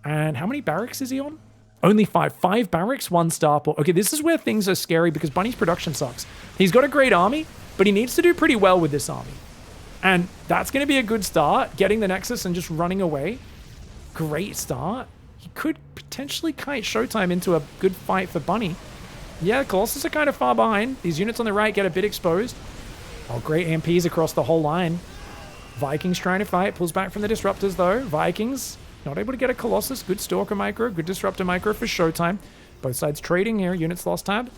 And how many barracks is he on? Only 5. 5 barracks, 1 starport. Okay, this is where things are scary because Bunny's production sucks. He's got a great army, but he needs to do pretty well with this army. And that's going to be a good start. Getting the Nexus and just running away. Great start. He could potentially kite ShowTime into a good fight for Bunny. Yeah, Colossus are kind of far behind. These units on the right get a bit exposed. Oh, great AMPs across the whole line. Vikings trying to fight. Pulls back from the Disruptors, though. Vikings not able to get a Colossus. Good Stalker micro. Good Disruptor micro for ShowTime. Both sides trading here. Units lost tab.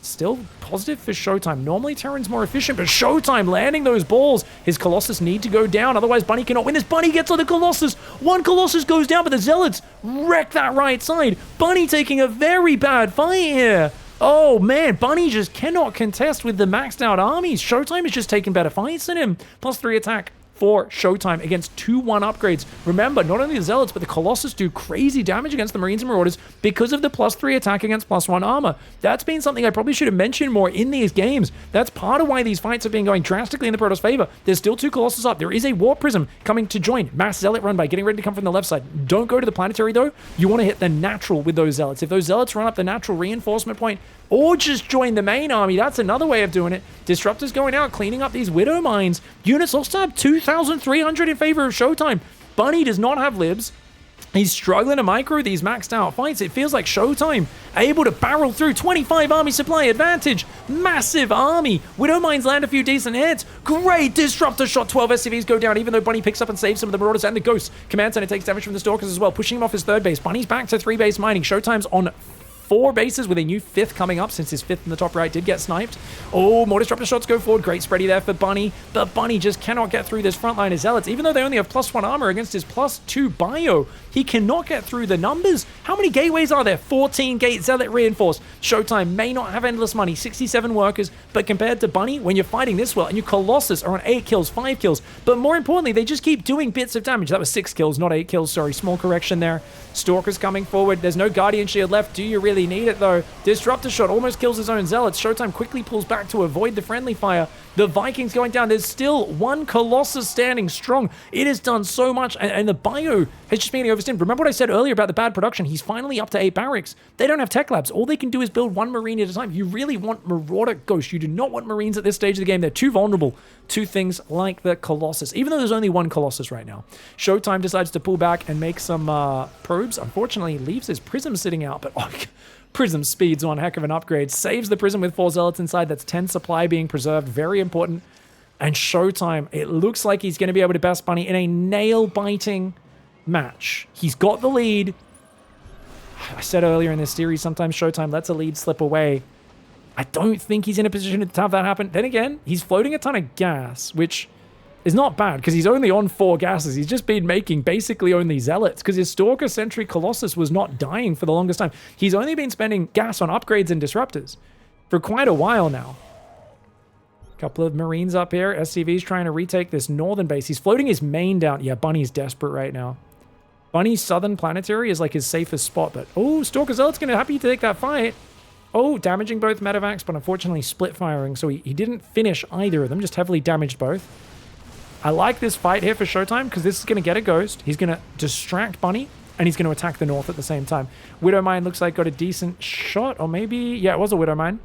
Still positive for ShowTime. Normally, Terran's more efficient, but ShowTime landing those balls. His Colossus need to go down. Otherwise, Bunny cannot win this. Bunny gets on the Colossus. 1 Colossus goes down, but the Zealots wreck that right side. Bunny taking a very bad fight here. Oh, man. Bunny just cannot contest with the maxed out armies. ShowTime is just taking better fights than him. Plus 3 attack for ShowTime against 2-1 upgrades. Remember, not only the Zealots, but the Colossus do crazy damage against the Marines and Marauders because of the plus 3 attack against plus 1 armor. That's been something I probably should have mentioned more in these games. That's part of why these fights have been going drastically in the Protoss' favor. There's still 2 Colossus up. There is a Warp Prism coming to join. Mass Zealot run by getting ready to come from the left side. Don't go to the planetary, though. You want to hit the natural with those Zealots. If those Zealots run up the natural reinforcement point, or just join the main army. That's another way of doing it. Disruptors going out, cleaning up these Widow Mines. Units also have 2,300 in favor of ShowTime. Bunny does not have libs. He's struggling to micro these maxed out fights. It feels like ShowTime able to barrel through. 25 army supply advantage. Massive army. Widow Mines land a few decent hits. Great Disruptor shot. 12 SCVs go down, even though Bunny picks up and saves some of the Marauders and the Ghosts. Command Center takes damage from the Stalkers as well, pushing him off his 3rd base. Bunny's back to 3 base mining. ShowTime's on 4 bases with a new 5th coming up since his 5th in the top right did get sniped. Oh, more Disruptor shots go forward. Great spready there for Bunny, but Bunny just cannot get through this front line of Zealots. Even though they only have plus 1 armor against his plus 2 bio, He cannot get through the numbers. How many gateways are there? 14 gate Zealot reinforced. ShowTime may not have endless money, 67 workers, but compared to Bunny, when you're fighting this well, and your Colossus are on 8 kills, 5 kills, but more importantly, they just keep doing bits of damage. That was 6 kills, not 8 kills, sorry, small correction there. Stalker's coming forward. There's no Guardian Shield left. Do you really need it, though? Disruptor Shot almost kills his own Zealots. ShowTime quickly pulls back to avoid the friendly fire. The Vikings going down. There's still one Colossus standing strong. It has done so much, and the bio has just been overstimmed. Remember what I said earlier about the bad production? He's finally up to 8 barracks. They don't have tech labs. All they can do is build 1 Marine at a time. You really want Marauder Ghost. You do not want Marines at this stage of the game. They're too vulnerable to things like the Colossus, even though there's only 1 Colossus right now. ShowTime decides to pull back and make some probes. Unfortunately, leaves his Prism sitting out, but Prism speed's one heck of an upgrade. Saves the Prism with 4 Zealots inside. That's 10 supply being preserved. Very important. And ShowTime, it looks like he's going to be able to best Bunny in a nail-biting match. He's got the lead. I said earlier in this series, sometimes ShowTime lets a lead slip away. I don't think he's in a position to have that happen. Then again, he's floating a ton of gas, which is not bad because he's only on 4 gases. He's just been making basically only Zealots because his Stalker-centric Colossus was not dying for the longest time. He's only been spending gas on upgrades and disruptors for quite a while now. Couple of Marines up here. SCV's trying to retake this northern base. He's floating his main down. Yeah, Bunny's desperate right now. Bunny's southern planetary is like his safest spot, but oh, Stalker Zealot's going to happy to take that fight. Oh, damaging both medevacs, but unfortunately split firing, so he didn't finish either of them, just heavily damaged both. I like this fight here for ShowTime because this is going to get a ghost. He's going to distract Bunny, and he's going to attack the north at the same time. Widowmine looks like got a decent shot, or maybe, yeah, it was a Widowmine.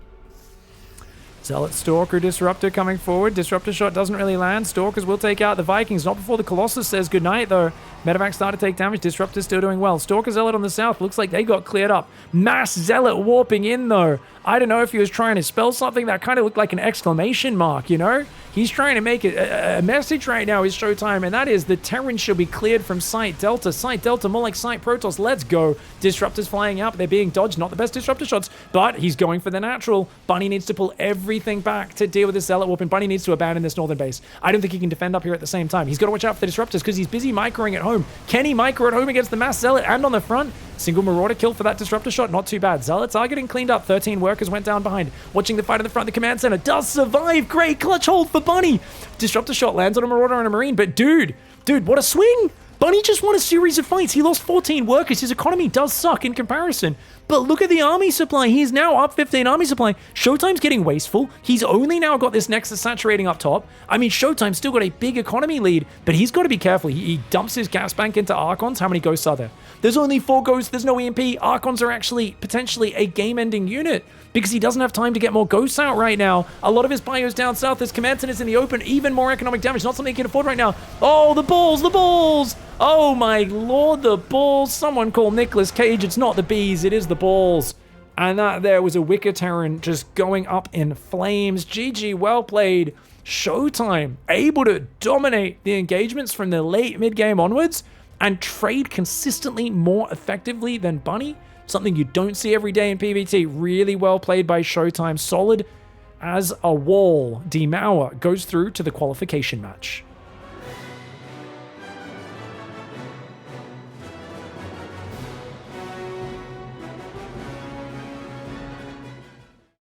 Zealot Stalker Disruptor coming forward. Disruptor shot doesn't really land. Stalkers will take out the Vikings. Not before the Colossus says goodnight, though. Medevac start to take damage. Disruptor's still doing well. Stalker Zealot on the south. Looks like they got cleared up. Mass Zealot warping in, though. I don't know if he was trying to spell something. That kind of looked like an exclamation mark, you know? He's trying to make it a message right now is ShowTime, and that is the Terran shall be cleared from Site Delta. Site Delta, more like Site Protoss. Let's go. Disruptors flying out, but they're being dodged. Not the best Disruptor shots, but he's going for the natural. Bunny needs to pull everything back to deal with this Zealot warp, and Bunny needs to abandon this northern base. I don't think he can defend up here at the same time. He's got to watch out for the Disruptors because he's busy microing at home. Can he micro at home against the Mass Zealot and on the front? Single Marauder kill for that Disruptor shot. Not too bad. Zealots are getting cleaned up. 13 workers went down behind. Watching the fight in the front. The command center does survive. Great clutch hold for Bunny. Disruptor shot lands on a Marauder and a Marine. But dude, what a swing. Bunny just won a series of fights. He lost 14 workers. His economy does suck in comparison. But look at the army supply. He's now up 15 army supply. ShowTime's getting wasteful. He's only now got this Nexus saturating up top. I mean, ShowTime's still got a big economy lead, but he's got to be careful. He dumps his gas bank into Archons. How many ghosts are there? There's only 4 ghosts. There's no EMP. Archons are actually potentially a game-ending unit because he doesn't have time to get more ghosts out right now. A lot of his bio's down south. His command center's in the open. Even more economic damage. Not something he can afford right now. Oh, the balls, the balls. Oh my lord, the balls. Someone call Nicolas Cage. It's not the bees, it is the balls. And that there was a Wicker Terran just going up in flames. GG, well played. ShowTime able to dominate the engagements from the late mid-game onwards and trade consistently more effectively than Bunny. Something you don't see every day in PvT. Really well played by ShowTime. Solid as a wall. Demour goes through to the qualification match.